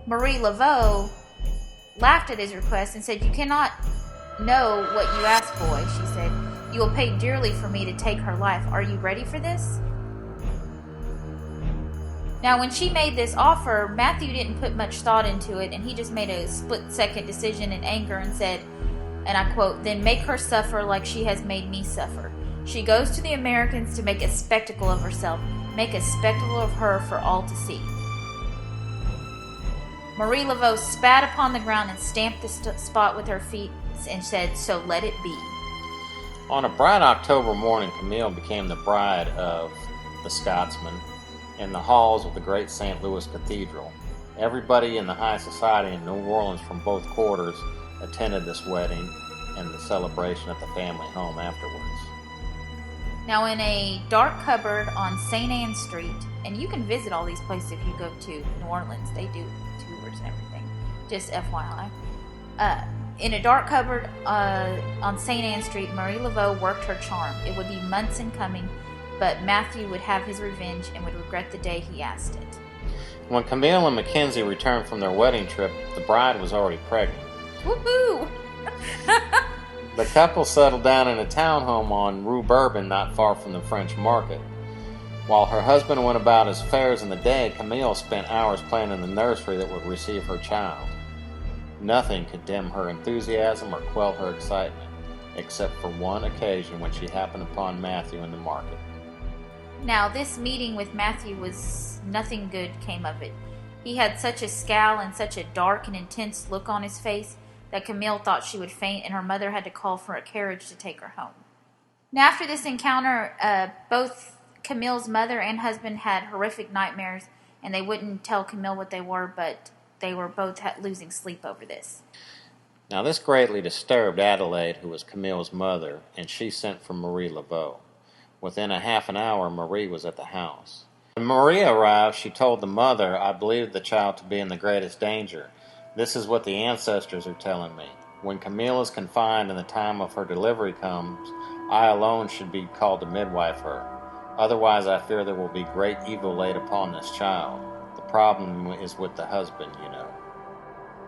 Marie Laveau laughed at his request and said, "You cannot know what you ask, boy," she said. "You will pay dearly for me to take her life. Are you ready for this?" Now, when she made this offer, Matthew didn't put much thought into it, and he just made a split-second decision in anger and said, and I quote, "Then make her suffer like she has made me suffer. She goes to the Americans to make a spectacle of herself. Make a spectacle of her for all to see." Marie Laveau spat upon the ground and stamped the spot with her feet and said, "So let it be." On a bright October morning, Camille became the bride of the Scotsman in the halls of the great St. Louis Cathedral. Everybody in the high society in New Orleans from both quarters attended this wedding, and the celebration at the family home afterwards. Now, in a dark cupboard on St. Anne Street, and you can visit all these places if you go to New Orleans, they do tours and everything, just FYI. In a dark cupboard on St. Anne Street, Marie Laveau worked her charm. It would be months in coming, but Matthew would have his revenge and would regret the day he asked it. When Camille and Mackenzie returned from their wedding trip, the bride was already pregnant. Woohoo! The couple settled down in a townhome on Rue Bourbon, not far from the French Market. While her husband went about his affairs in the day, Camille spent hours playing in the nursery that would receive her child. Nothing could dim her enthusiasm or quell her excitement, except for one occasion when she happened upon Matthew in the market. Now, this meeting with Matthew was nothing good came of it. He had such a scowl and such a dark and intense look on his face that Camille thought she would faint, and her mother had to call for a carriage to take her home. Now, after this encounter, both Camille's mother and husband had horrific nightmares, and they wouldn't tell Camille what they were, but they were both losing sleep over this. Now, this greatly disturbed Adelaide, who was Camille's mother, and she sent for Marie Laveau. Within a half an hour, Marie was at the house. When Marie arrived, she told the mother, "I believe the child to be in the greatest danger. This is what the ancestors are telling me. When Camille is confined and the time of her delivery comes, I alone should be called to midwife her. Otherwise, I fear there will be great evil laid upon this child. The problem is with the husband, you know."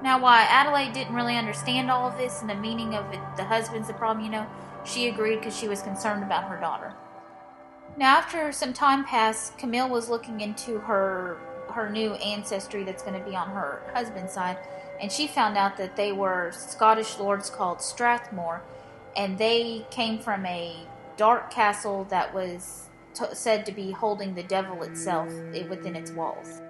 Now, why Adelaide didn't really understand all of this and the meaning of it, the husband's the problem, she agreed because she was concerned about her daughter. Now, after some time passed, Camille was looking into her new ancestry that's going to be on her husband's side, and she found out that they were Scottish lords called Strathmore, and they came from a dark castle that was said to be holding the devil itself within its walls.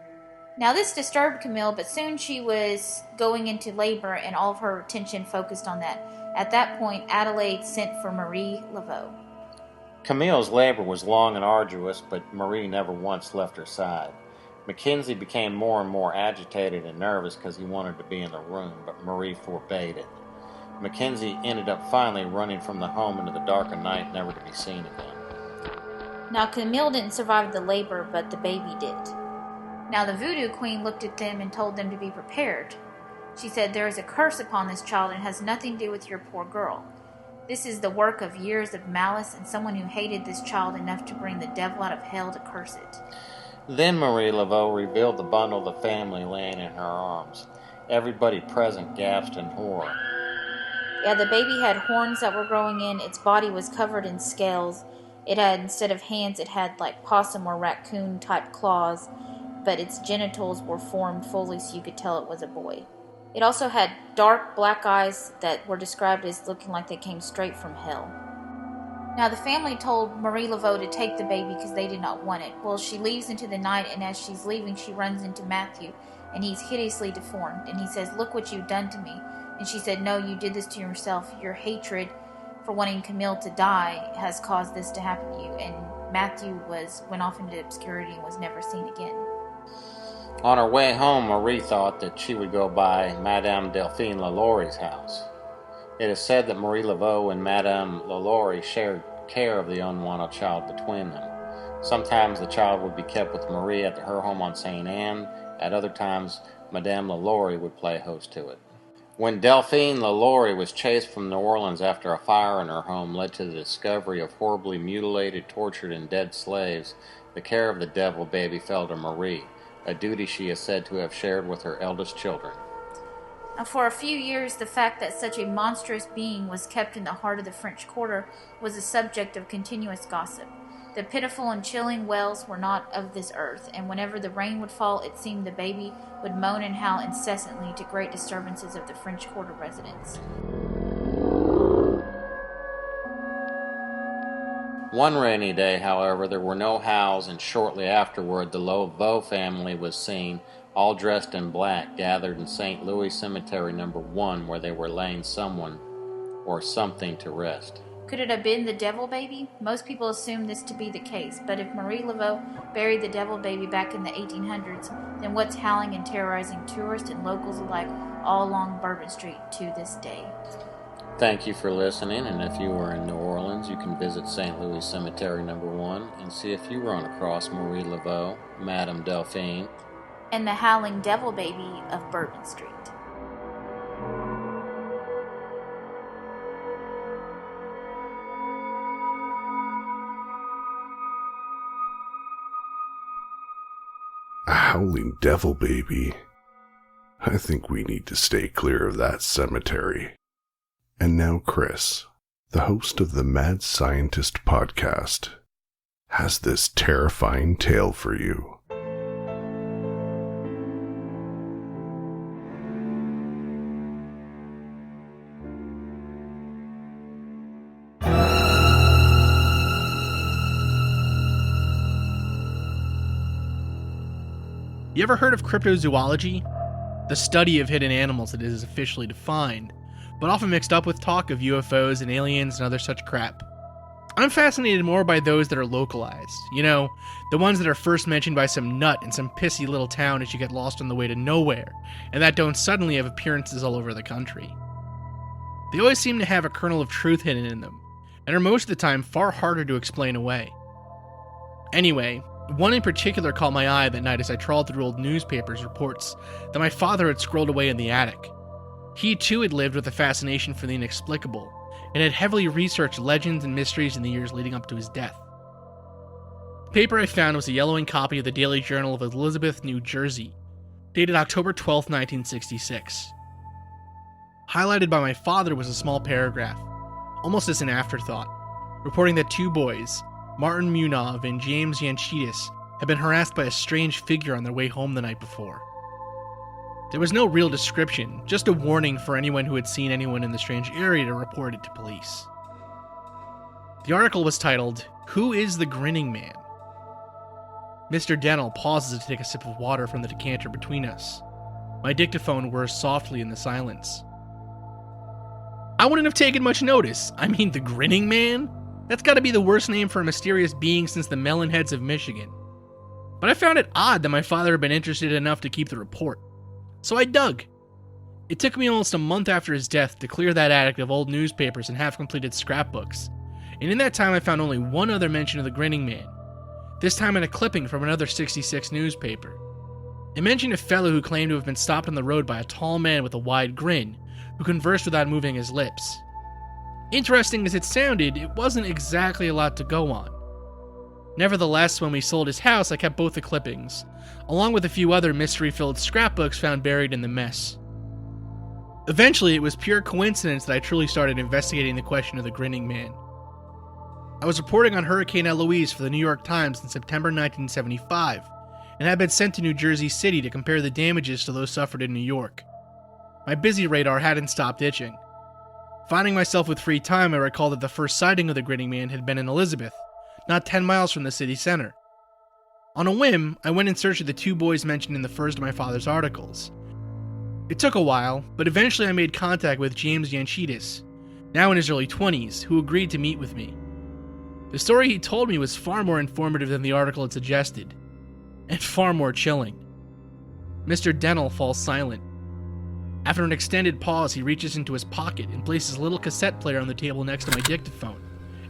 Now, this disturbed Camille, but soon she was going into labor, and all of her attention focused on that. At that point, Adelaide sent for Marie Laveau. Camille's labor was long and arduous, but Marie never once left her side. Mackenzie became more and more agitated and nervous because he wanted to be in the room, but Marie forbade it. Mackenzie ended up finally running from the home into the dark of night, never to be seen again. Now, Camille didn't survive the labor, but the baby did. Now, the voodoo queen looked at them and told them to be prepared. She said, "There is a curse upon this child and has nothing to do with your poor girl. This is the work of years of malice and someone who hated this child enough to bring the devil out of hell to curse it." Then Marie Laveau revealed the bundle of the family laying in her arms. Everybody present gasped in horror. Yeah, the baby had horns that were growing in. Its body was covered in scales. It had, instead of hands, it had like possum or raccoon type claws, but its genitals were formed fully so you could tell it was a boy. It also had dark black eyes that were described as looking like they came straight from hell. Now, the family told Marie Laveau to take the baby because they did not want it. Well, she leaves into the night, and as she's leaving, she runs into Matthew, and he's hideously deformed. And he says, "Look what you've done to me." And she said, "No, you did this to yourself. Your hatred for wanting Camille to die has caused this to happen to you." And Matthew went off into obscurity and was never seen again. On her way home, Marie thought that she would go by Madame Delphine Lalaury's house. It is said that Marie Laveau and Madame Lalaury shared care of the unwanted child between them. Sometimes the child would be kept with Marie at her home on St. Anne. At other times, Madame Lalaury would play host to it. When Delphine Lalaury was chased from New Orleans after a fire in her home led to the discovery of horribly mutilated, tortured, and dead slaves, the care of the devil baby fell to Marie, a duty she is said to have shared with her eldest children. Now, for a few years, the fact that such a monstrous being was kept in the heart of the French Quarter was a subject of continuous gossip. The pitiful and chilling wails were not of this earth, and whenever the rain would fall, it seemed the baby would moan and howl incessantly to great disturbances of the French Quarter residents. One rainy day, however, there were no howls, and shortly afterward the Laveau family was seen, all dressed in black, gathered in St. Louis Cemetery No. 1, where they were laying someone or something to rest. Could it have been the devil baby? Most people assume this to be the case, but if Marie Laveau buried the devil baby back in the 1800s, then what's howling and terrorizing tourists and locals alike all along Bourbon Street to this day? Thank you for listening, and if you are in New Orleans, you can visit St. Louis Cemetery No. 1 and see if you run across Marie Laveau, Madame Delphine, and the Howling Devil Baby of Bourbon Street. A howling devil baby. I think we need to stay clear of that cemetery. And now Chris, the host of the Mad Scientist podcast, has this terrifying tale for you. You ever heard of cryptozoology? The study of hidden animals that is officially defined, but often mixed up with talk of UFOs and aliens and other such crap. I'm fascinated more by those that are localized. You know, the ones that are first mentioned by some nut in some pissy little town as you get lost on the way to nowhere, and that don't suddenly have appearances all over the country. They always seem to have a kernel of truth hidden in them, and are most of the time far harder to explain away. Anyway, one in particular caught my eye that night as I trawled through old newspapers reports that my father had scrolled away in the attic. He too had lived with a fascination for the inexplicable, and had heavily researched legends and mysteries in the years leading up to his death. The paper I found was a yellowing copy of the Daily Journal of Elizabeth, New Jersey, dated October 12, 1966. Highlighted by my father was a small paragraph, almost as an afterthought, reporting that two boys, Martin Munov and James Yanchidis, had been harassed by a strange figure on their way home the night before. There was no real description, just a warning for anyone who had seen anyone in the strange area to report it to police. The article was titled, "Who is the Grinning Man?" Mr. Dennell pauses to take a sip of water from the decanter between us. My dictaphone whirs softly in the silence. I wouldn't have taken much notice. I mean, the Grinning Man? That's gotta be the worst name for a mysterious being since the Melonheads of Michigan. But I found it odd that my father had been interested enough to keep the report. So I dug. It took me almost a month after his death to clear that attic of old newspapers and half-completed scrapbooks. And in that time I found only one other mention of the Grinning Man. This time in a clipping from another 66 newspaper. It mentioned a fellow who claimed to have been stopped on the road by a tall man with a wide grin, who conversed without moving his lips. Interesting as it sounded, it wasn't exactly a lot to go on. Nevertheless, when we sold his house, I kept both the clippings, along with a few other mystery-filled scrapbooks found buried in the mess. Eventually, it was pure coincidence that I truly started investigating the question of the Grinning Man. I was reporting on Hurricane Eloise for the New York Times in September 1975, and had been sent to New Jersey City to compare the damages to those suffered in New York. My busy radar hadn't stopped itching. Finding myself with free time, I recalled that the first sighting of the Grinning Man had been in Elizabeth, not 10 miles from the city center. On a whim, I went in search of the two boys mentioned in the first of my father's articles. It took a while, but eventually I made contact with James Yanchidis, now in his early 20s, who agreed to meet with me. The story he told me was far more informative than the article had suggested, and far more chilling. Mr. Dennell falls silent. After an extended pause, he reaches into his pocket and places a little cassette player on the table next to my dictaphone,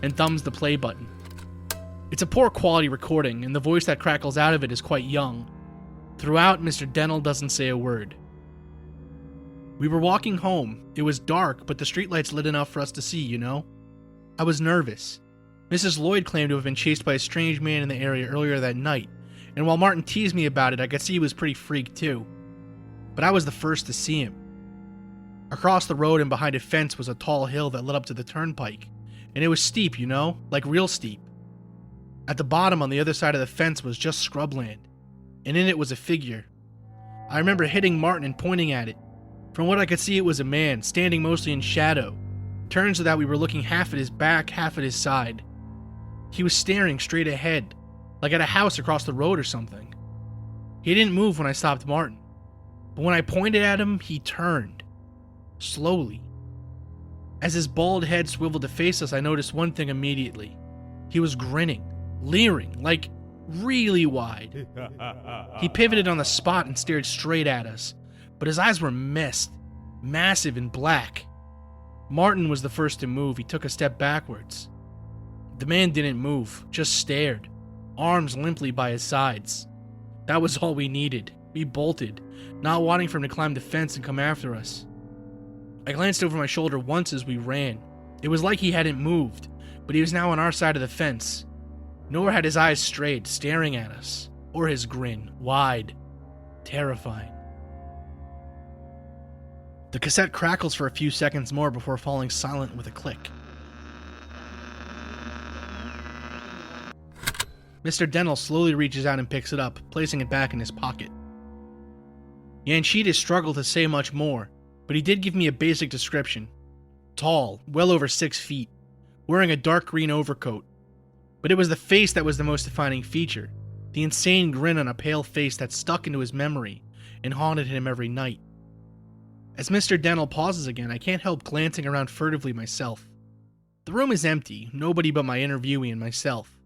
and thumbs the play button. It's a poor quality recording, and the voice that crackles out of it is quite young. Throughout, Mr. Dennell doesn't say a word. We were walking home. It was dark, but the streetlights lit enough for us to see, you know? I was nervous. Mrs. Lloyd claimed to have been chased by a strange man in the area earlier that night, and while Martin teased me about it, I could see he was pretty freaked too. But I was the first to see him. Across the road and behind a fence was a tall hill that led up to the turnpike, and it was steep, you know, like real steep. At the bottom on the other side of the fence was just scrubland, and in it was a figure. I remember hitting Martin and pointing at it. From what I could see, it was a man, standing mostly in shadow, turned so that we were looking half at his back, half at his side. He was staring straight ahead, like at a house across the road or something. He didn't move when I stopped Martin, but when I pointed at him, he turned. Slowly. As his bald head swiveled to face us, I noticed one thing immediately. He was grinning, leering, like really wide. He pivoted on the spot and stared straight at us, but his eyes were mist, massive and black. Martin was the first to move. He took a step backwards. The man didn't move, just stared, arms limply by his sides. That was all we needed. We bolted, not wanting for him to climb the fence and come after us. I glanced over my shoulder once as we ran. It was like he hadn't moved, but he was now on our side of the fence. Nor had his eyes strayed, staring at us, or his grin, wide, terrifying. The cassette crackles for a few seconds more before falling silent with a click. Mr. Dental slowly reaches out and picks it up, placing it back in his pocket. Yanchidas struggled to say much more, but he did give me a basic description. Tall, well over 6 feet, wearing a dark green overcoat. But it was the face that was the most defining feature, the insane grin on a pale face that stuck into his memory and haunted him every night. As Mr. Dental pauses again, I can't help glancing around furtively myself. The room is empty, nobody but my interviewee and myself.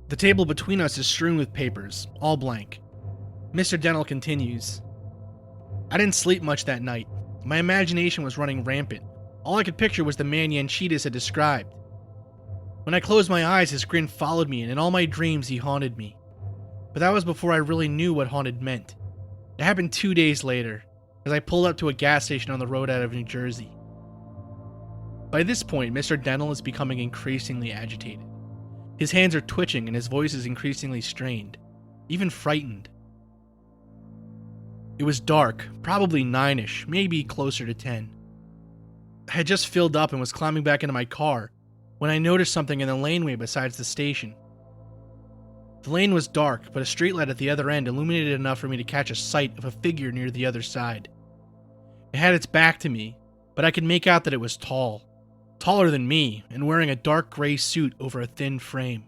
The table between us is strewn with papers, all blank. Mr. Dental continues. I didn't sleep much that night. My imagination was running rampant. All I could picture was the man Yanchidas had described. When I closed my eyes, his grin followed me, and in all my dreams he haunted me. But that was before I really knew what haunted meant. It happened 2 days later, as I pulled up to a gas station on the road out of New Jersey. By this point, Mr. Dental is becoming increasingly agitated. His hands are twitching and his voice is increasingly strained, even frightened. It was dark, probably 9-ish, maybe closer to 10. I had just filled up and was climbing back into my car when I noticed something in the laneway besides the station. The lane was dark, but a streetlight at the other end illuminated enough for me to catch a sight of a figure near the other side. It had its back to me, but I could make out that it was tall. Taller than me, and wearing a dark gray suit over a thin frame.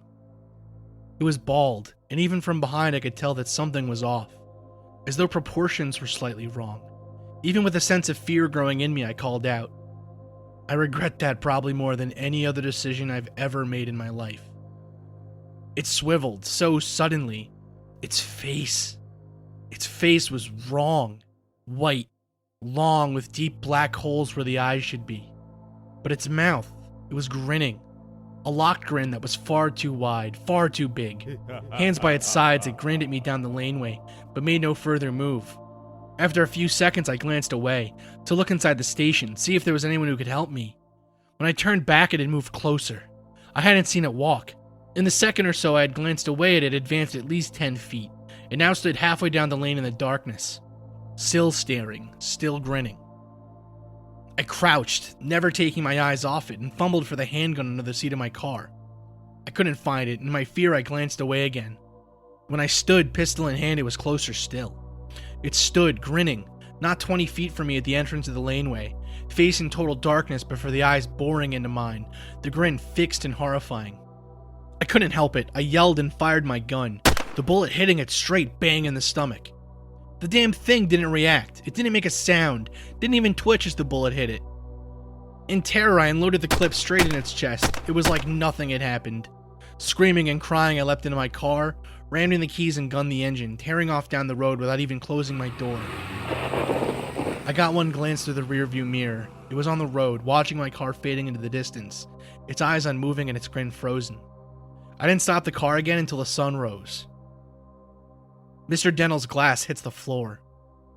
It was bald, and even from behind I could tell that something was off, as though proportions were slightly wrong. Even with a sense of fear growing in me, I called out. I regret that probably more than any other decision I've ever made in my life. It swiveled so suddenly. Its face was wrong. White, long, with deep black holes where the eyes should be. But its mouth, it was grinning. A locked grin that was far too wide, far too big. Hands by its sides, it grinned at me down the laneway, but made no further move. After a few seconds, I glanced away, to look inside the station, see if there was anyone who could help me. When I turned back, it had moved closer. I hadn't seen it walk. In the second or so I had glanced away, it had advanced at least 10 feet. It now stood halfway down the lane in the darkness. Still staring, still grinning. I crouched, never taking my eyes off it, and fumbled for the handgun under the seat of my car. I couldn't find it, and in my fear I glanced away again. When I stood, pistol in hand, it was closer still. It stood, grinning, not 20 feet from me at the entrance of the laneway, face in total darkness but for the eyes boring into mine, the grin fixed and horrifying. I couldn't help it. I yelled and fired my gun, the bullet hitting it straight bang in the stomach. The damn thing didn't react. It didn't make a sound, didn't even twitch as the bullet hit it. In terror, I unloaded the clip straight in its chest. It was like nothing had happened. Screaming and crying, I leapt into my car, rammed in the keys and gunned the engine, tearing off down the road without even closing my door. I got one glance through the rearview mirror. It was on the road, watching my car fading into the distance, its eyes unmoving and its grin frozen. I didn't stop the car again until the sun rose. Mr. Dental's glass hits the floor.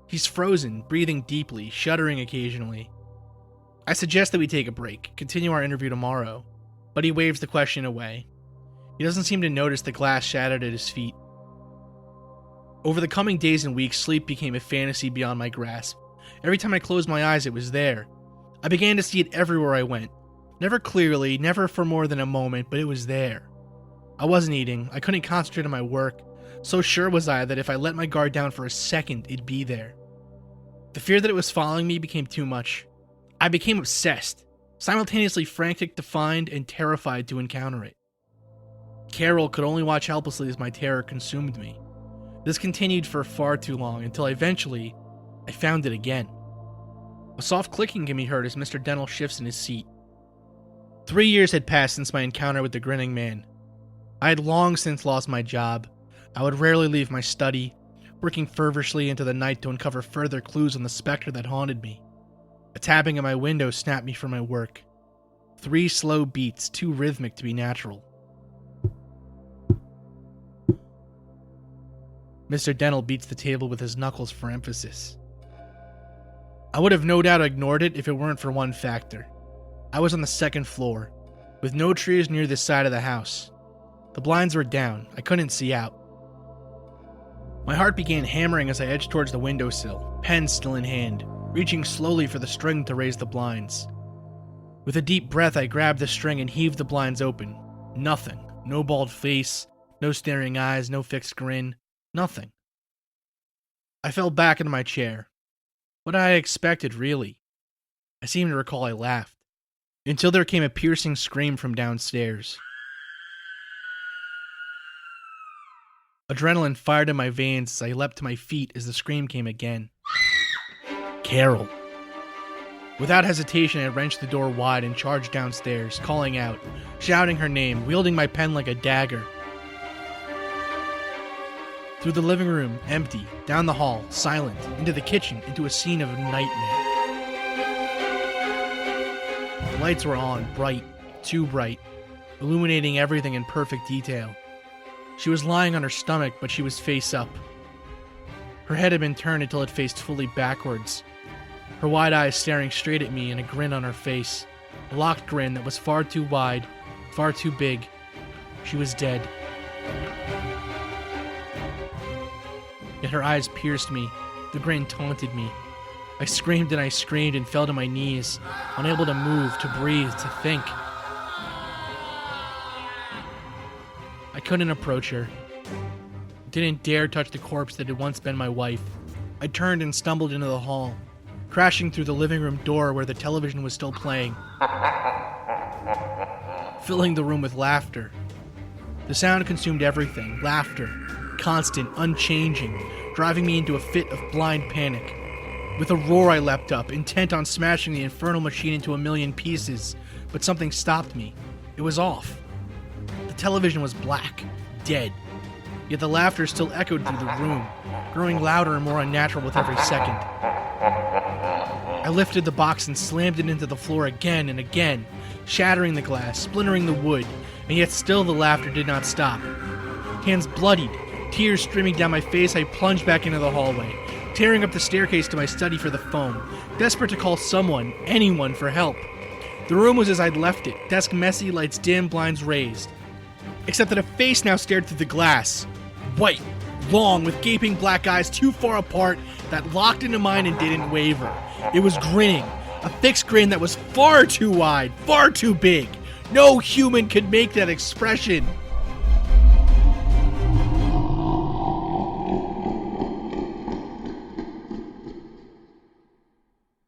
He's frozen, breathing deeply, shuddering occasionally. I suggest that we take a break, continue our interview tomorrow, but he waves the question away. He doesn't seem to notice the glass shattered at his feet. Over the coming days and weeks, sleep became a fantasy beyond my grasp. Every time I closed my eyes, it was there. I began to see it everywhere I went. Never clearly, never for more than a moment, but it was there. I wasn't eating, I couldn't concentrate on my work. So sure was I that if I let my guard down for a second, it'd be there. The fear that it was following me became too much. I became obsessed, simultaneously frantic to find and terrified to encounter it. Carol could only watch helplessly as my terror consumed me. This continued for far too long until eventually, I found it again. A soft clicking can be heard as Mr. Dental shifts in his seat. 3 years had passed since my encounter with the grinning man. I had long since lost my job. I would rarely leave my study, working feverishly into the night to uncover further clues on the specter that haunted me. A tapping at my window snapped me from my work. 3 slow beats, too rhythmic to be natural. Mr. Dental beats the table with his knuckles for emphasis. I would have no doubt ignored it if it weren't for one factor. I was on the 2nd floor, with no trees near this side of the house. The blinds were down. I couldn't see out. My heart began hammering as I edged towards the windowsill, pen still in hand, reaching slowly for the string to raise the blinds. With a deep breath, I grabbed the string and heaved the blinds open. Nothing. No bald face, no staring eyes, no fixed grin. Nothing. I fell back into my chair. What I expected, really. I seem to recall I laughed, until there came a piercing scream from downstairs. Adrenaline fired in my veins as I leapt to my feet as the scream came again. Carol. Without hesitation, I wrenched the door wide and charged downstairs, calling out, shouting her name, wielding my pen like a dagger. Through the living room, empty, down the hall, silent, into the kitchen, into a scene of a nightmare. The lights were on, bright, too bright, illuminating everything in perfect detail. She was lying on her stomach, but she was face up. Her head had been turned until it faced fully backwards, her wide eyes staring straight at me and a grin on her face, a locked grin that was far too wide, far too big. She was dead. Yet her eyes pierced me, the grin taunted me. I screamed and fell to my knees, unable to move, to breathe, to think. I couldn't approach her. Didn't dare touch the corpse that had once been my wife. I turned and stumbled into the hall, crashing through the living room door where the television was still playing, filling the room with laughter. The sound consumed everything, laughter, constant, unchanging, driving me into a fit of blind panic. With a roar I leapt up, intent on smashing the infernal machine into a million pieces, but something stopped me. It was off. The television was black, dead, yet the laughter still echoed through the room, growing louder and more unnatural with every second. I lifted the box and slammed it into the floor again and again, shattering the glass, splintering the wood, and yet still the laughter did not stop. Hands bloodied, tears streaming down my face, I plunged back into the hallway, tearing up the staircase to my study for the phone, desperate to call someone, anyone, for help. The room was as I'd left it, desk messy, lights dim, blinds raised. Except that a face now stared through the glass. White, long, with gaping black eyes too far apart that locked into mine and didn't waver. It was grinning, a fixed grin that was far too wide, far too big. No human could make that expression.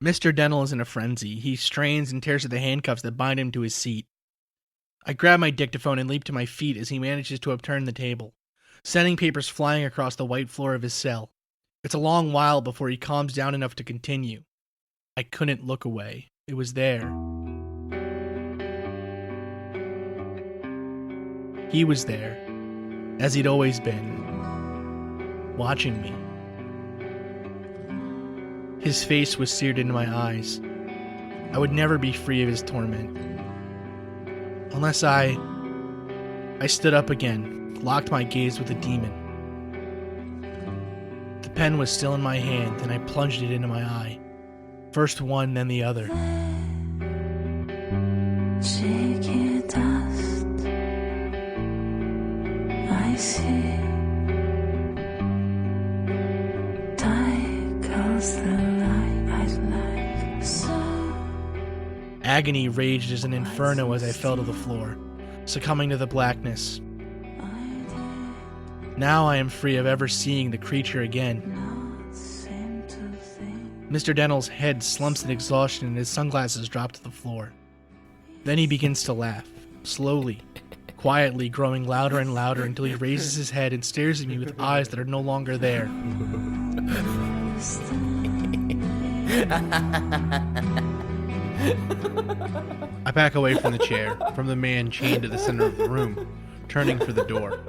Mr. Dental is in a frenzy. He strains and tears at the handcuffs that bind him to his seat. I grab my dictaphone and leap to my feet as he manages to upturn the table, sending papers flying across the white floor of his cell. It's a long while before he calms down enough to continue. I couldn't look away. It was there. He was there, as he'd always been, watching me. His face was seared into my eyes. I would never be free of his torment. Unless I stood up again, locked my gaze with the demon. The pen was still in my hand, and I plunged it into my eye. First one, then the other. Shaky dust, I see. Tigers the light I like so. Agony raged as an inferno as I fell to the floor, succumbing to the blackness. Now I am free of ever seeing the creature again. Mr. Dental's head slumps in exhaustion and his sunglasses drop to the floor. Then he begins to laugh, slowly, quietly, growing louder and louder until he raises his head and stares at me with eyes that are no longer there. I back away from the chair, from the man chained to the center of the room, turning for the door.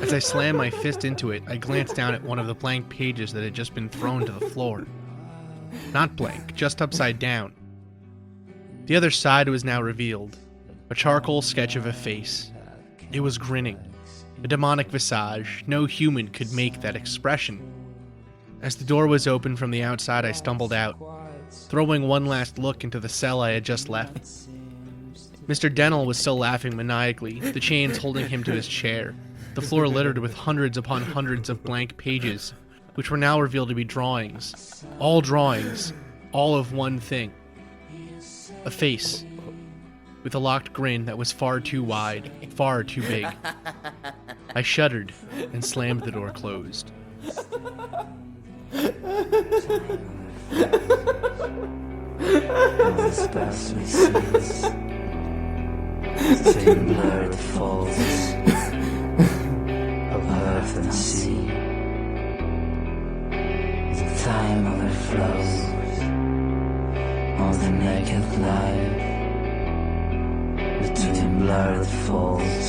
As I slam my fist into it, I glance down at one of the blank pages that had just been thrown to the floor. Not blank, just upside down. The other side was now revealed, a charcoal sketch of a face. It was grinning, a demonic visage. No human could make that expression. As the door was opened from the outside, I stumbled out, throwing one last look into the cell I had just left. Mr. Dennell was still laughing maniacally, the chains holding him to his chair, the floor littered with hundreds upon hundreds of blank pages, which were now revealed to be drawings, all of one thing. A face, with a locked grin that was far too wide, far too big. I shuddered and slammed the door closed. This bastard sees, seeing blurred falls of earth and sea. The time overflows of the naked life between blurred folds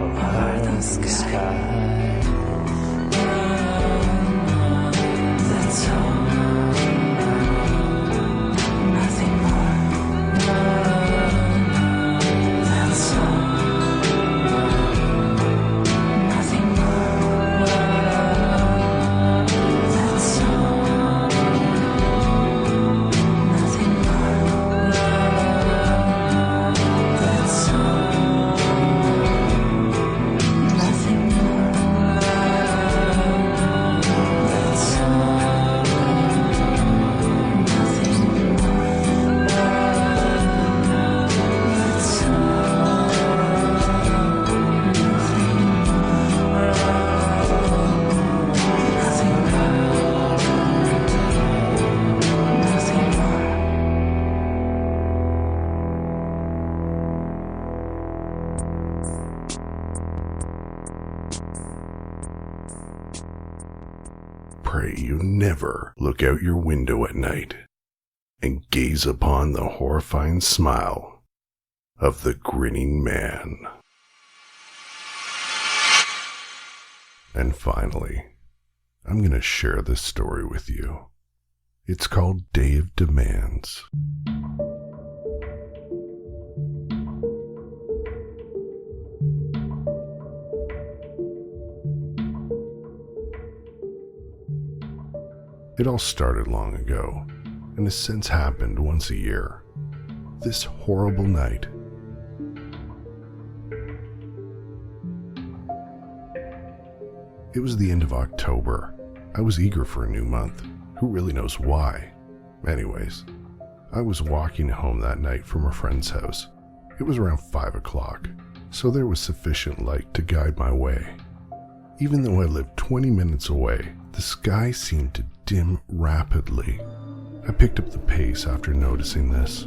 of earth and sky. That's all. Nothing more. That's all. Nothing more. That's all. Nothing more. That's all. Nothing more. That's all. Pray you never look out your window at night and gaze upon the horrifying smile of the grinning man. And finally, I'm going to share this story with you. It's called Day of Demands. It all started long ago, and has since happened once a year. This horrible night. It was the end of October. I was eager for a new month. Who really knows why? Anyways, I was walking home that night from a friend's house. It was around 5 o'clock, so there was sufficient light to guide my way. Even though I lived 20 minutes away, the sky seemed to dim rapidly. I picked up the pace after noticing this.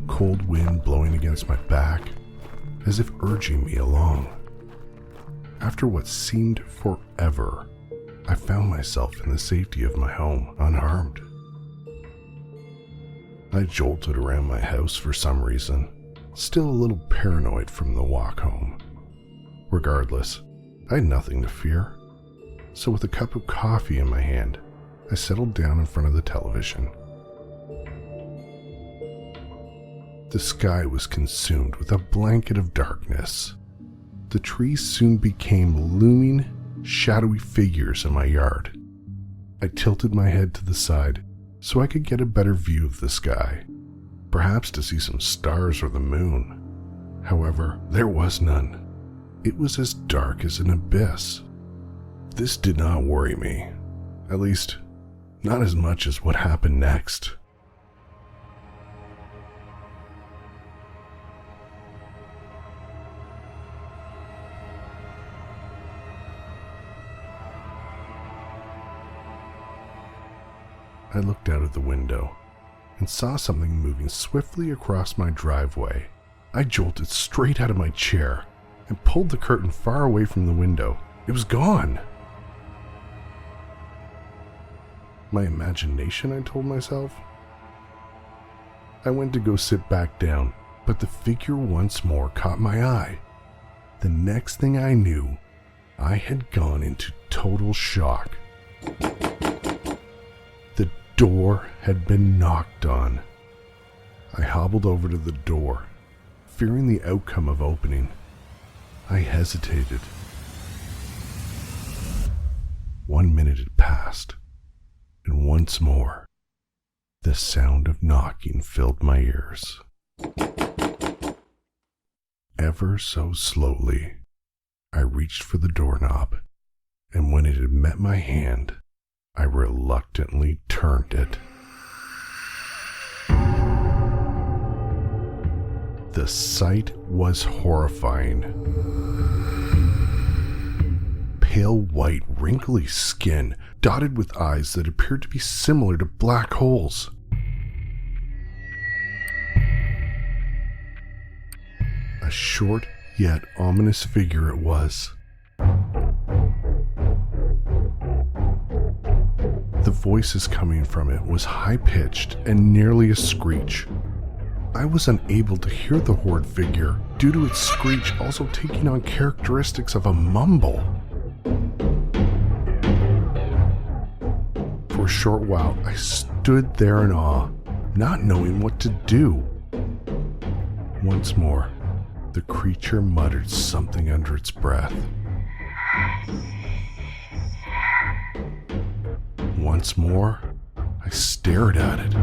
Cold wind blowing against my back, as if urging me along. After what seemed forever, I found myself in the safety of my home, unharmed. I jolted around my house for some reason, still a little paranoid from the walk home. Regardless, I had nothing to fear. So with a cup of coffee in my hand, I settled down in front of the television. The sky was consumed with a blanket of darkness. The trees soon became looming, shadowy figures in my yard. I tilted my head to the side so I could get a better view of the sky, perhaps to see some stars or the moon. However, there was none. It was as dark as an abyss. This did not worry me, at least not as much as what happened next. I looked out of the window and saw something moving swiftly across my driveway. I jolted straight out of my chair and pulled the curtain far away from the window. It was gone. My imagination, I told myself. I went to go sit back down, but the figure once more caught my eye. The next thing I knew, I had gone into total shock. The door had been knocked on. I hobbled over to the door, fearing the outcome of opening. I hesitated. 1 minute had passed, and once more, the sound of knocking filled my ears. Ever so slowly, I reached for the doorknob, and when it had met my hand, I reluctantly turned it. The sight was horrifying. Pale white, wrinkly skin, dotted with eyes that appeared to be similar to black holes. A short yet ominous figure it was. The voices coming from it was high-pitched and nearly a screech. I was unable to hear the horrid figure due to its screech also taking on characteristics of a mumble. For a short while, I stood there in awe, not knowing what to do. Once more, the creature muttered something under its breath. Once more, I stared at it.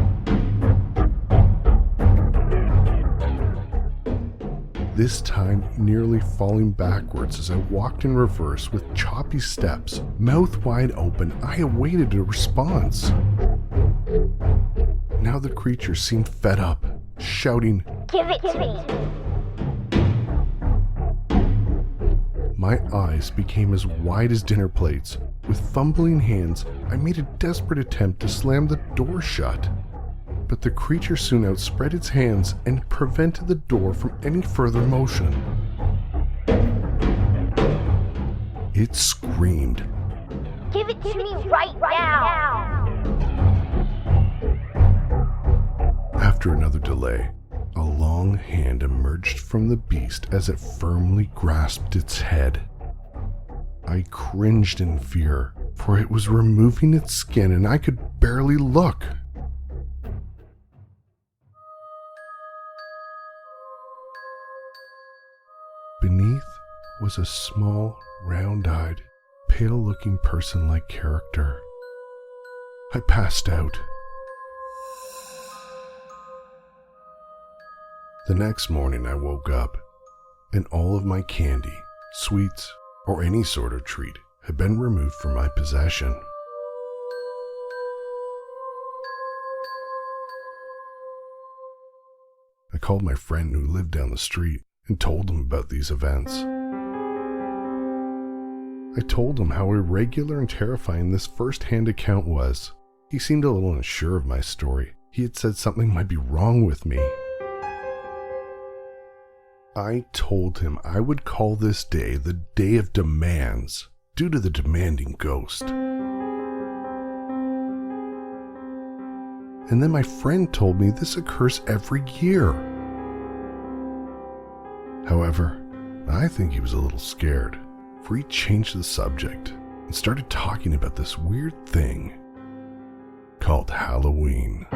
This time nearly falling backwards as I walked in reverse with choppy steps, mouth wide open. I awaited a response. Now the creature seemed fed up, shouting, "Give it to me!" My eyes became as wide as dinner plates. With fumbling hands, I made a desperate attempt to slam the door shut. But the creature soon outspread its hands and prevented the door from any further motion. It screamed, "Give it to me right now!" After another delay, a long hand emerged from the beast as it firmly grasped its head. I cringed in fear, for it was removing its skin and I could barely look. Beneath was a small, round-eyed, pale-looking person-like character. I passed out. The next morning I woke up, and all of my candy, sweets, or any sort of treat had been removed from my possession. I called my friend who lived down the street and told him about these events. I told him how irregular and terrifying this first-hand account was. He seemed a little unsure of my story. He had said something might be wrong with me. I told him I would call this day the Day of Demands, due to the demanding ghost. And then my friend told me this occurs every year. However, I think he was a little scared, for he changed the subject and started talking about this weird thing called Halloween.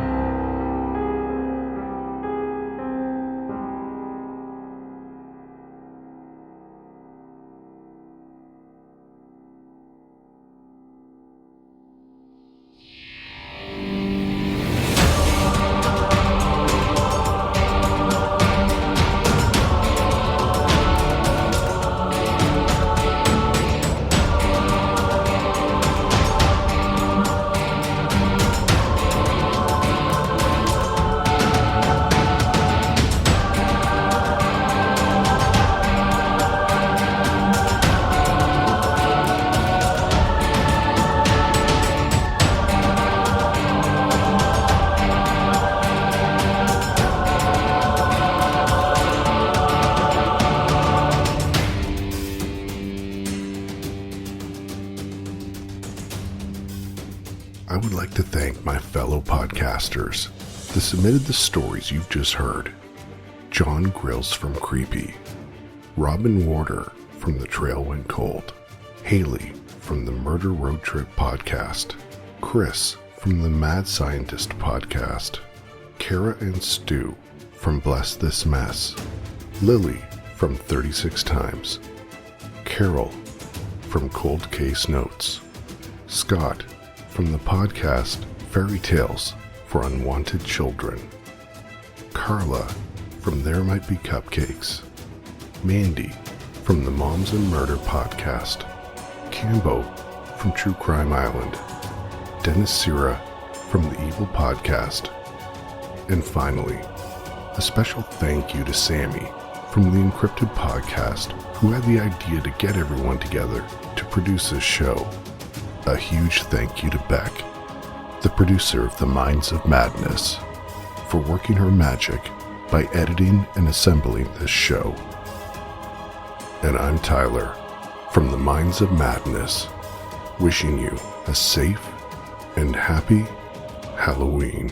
I would like to thank my fellow podcasters that submitted the stories you've just heard. John Grills from Creepy, Robin Warder from The Trail Went Cold, Haley from the Murder Road Trip podcast, Chris from the Mad Scientist podcast, Kara and Stu from Bless This Mess, Lily from 36 Times, Carol from Cold Case Notes, Scott from the podcast Fairy Tales for Unwanted Children, Carla from There Might Be Cupcakes, Mandy from the Moms and Murder podcast, Cambo from True Crime Island, Dennis Sira from the Evil Podcast, and finally, a special thank you to Sammy from the Encrypted Podcast, who had the idea to get everyone together to produce this show. A huge thank you to Beck, the producer of The Minds of Madness, for working her magic by editing and assembling this show. And I'm Tyler from The Minds of Madness, wishing you a safe and happy Halloween.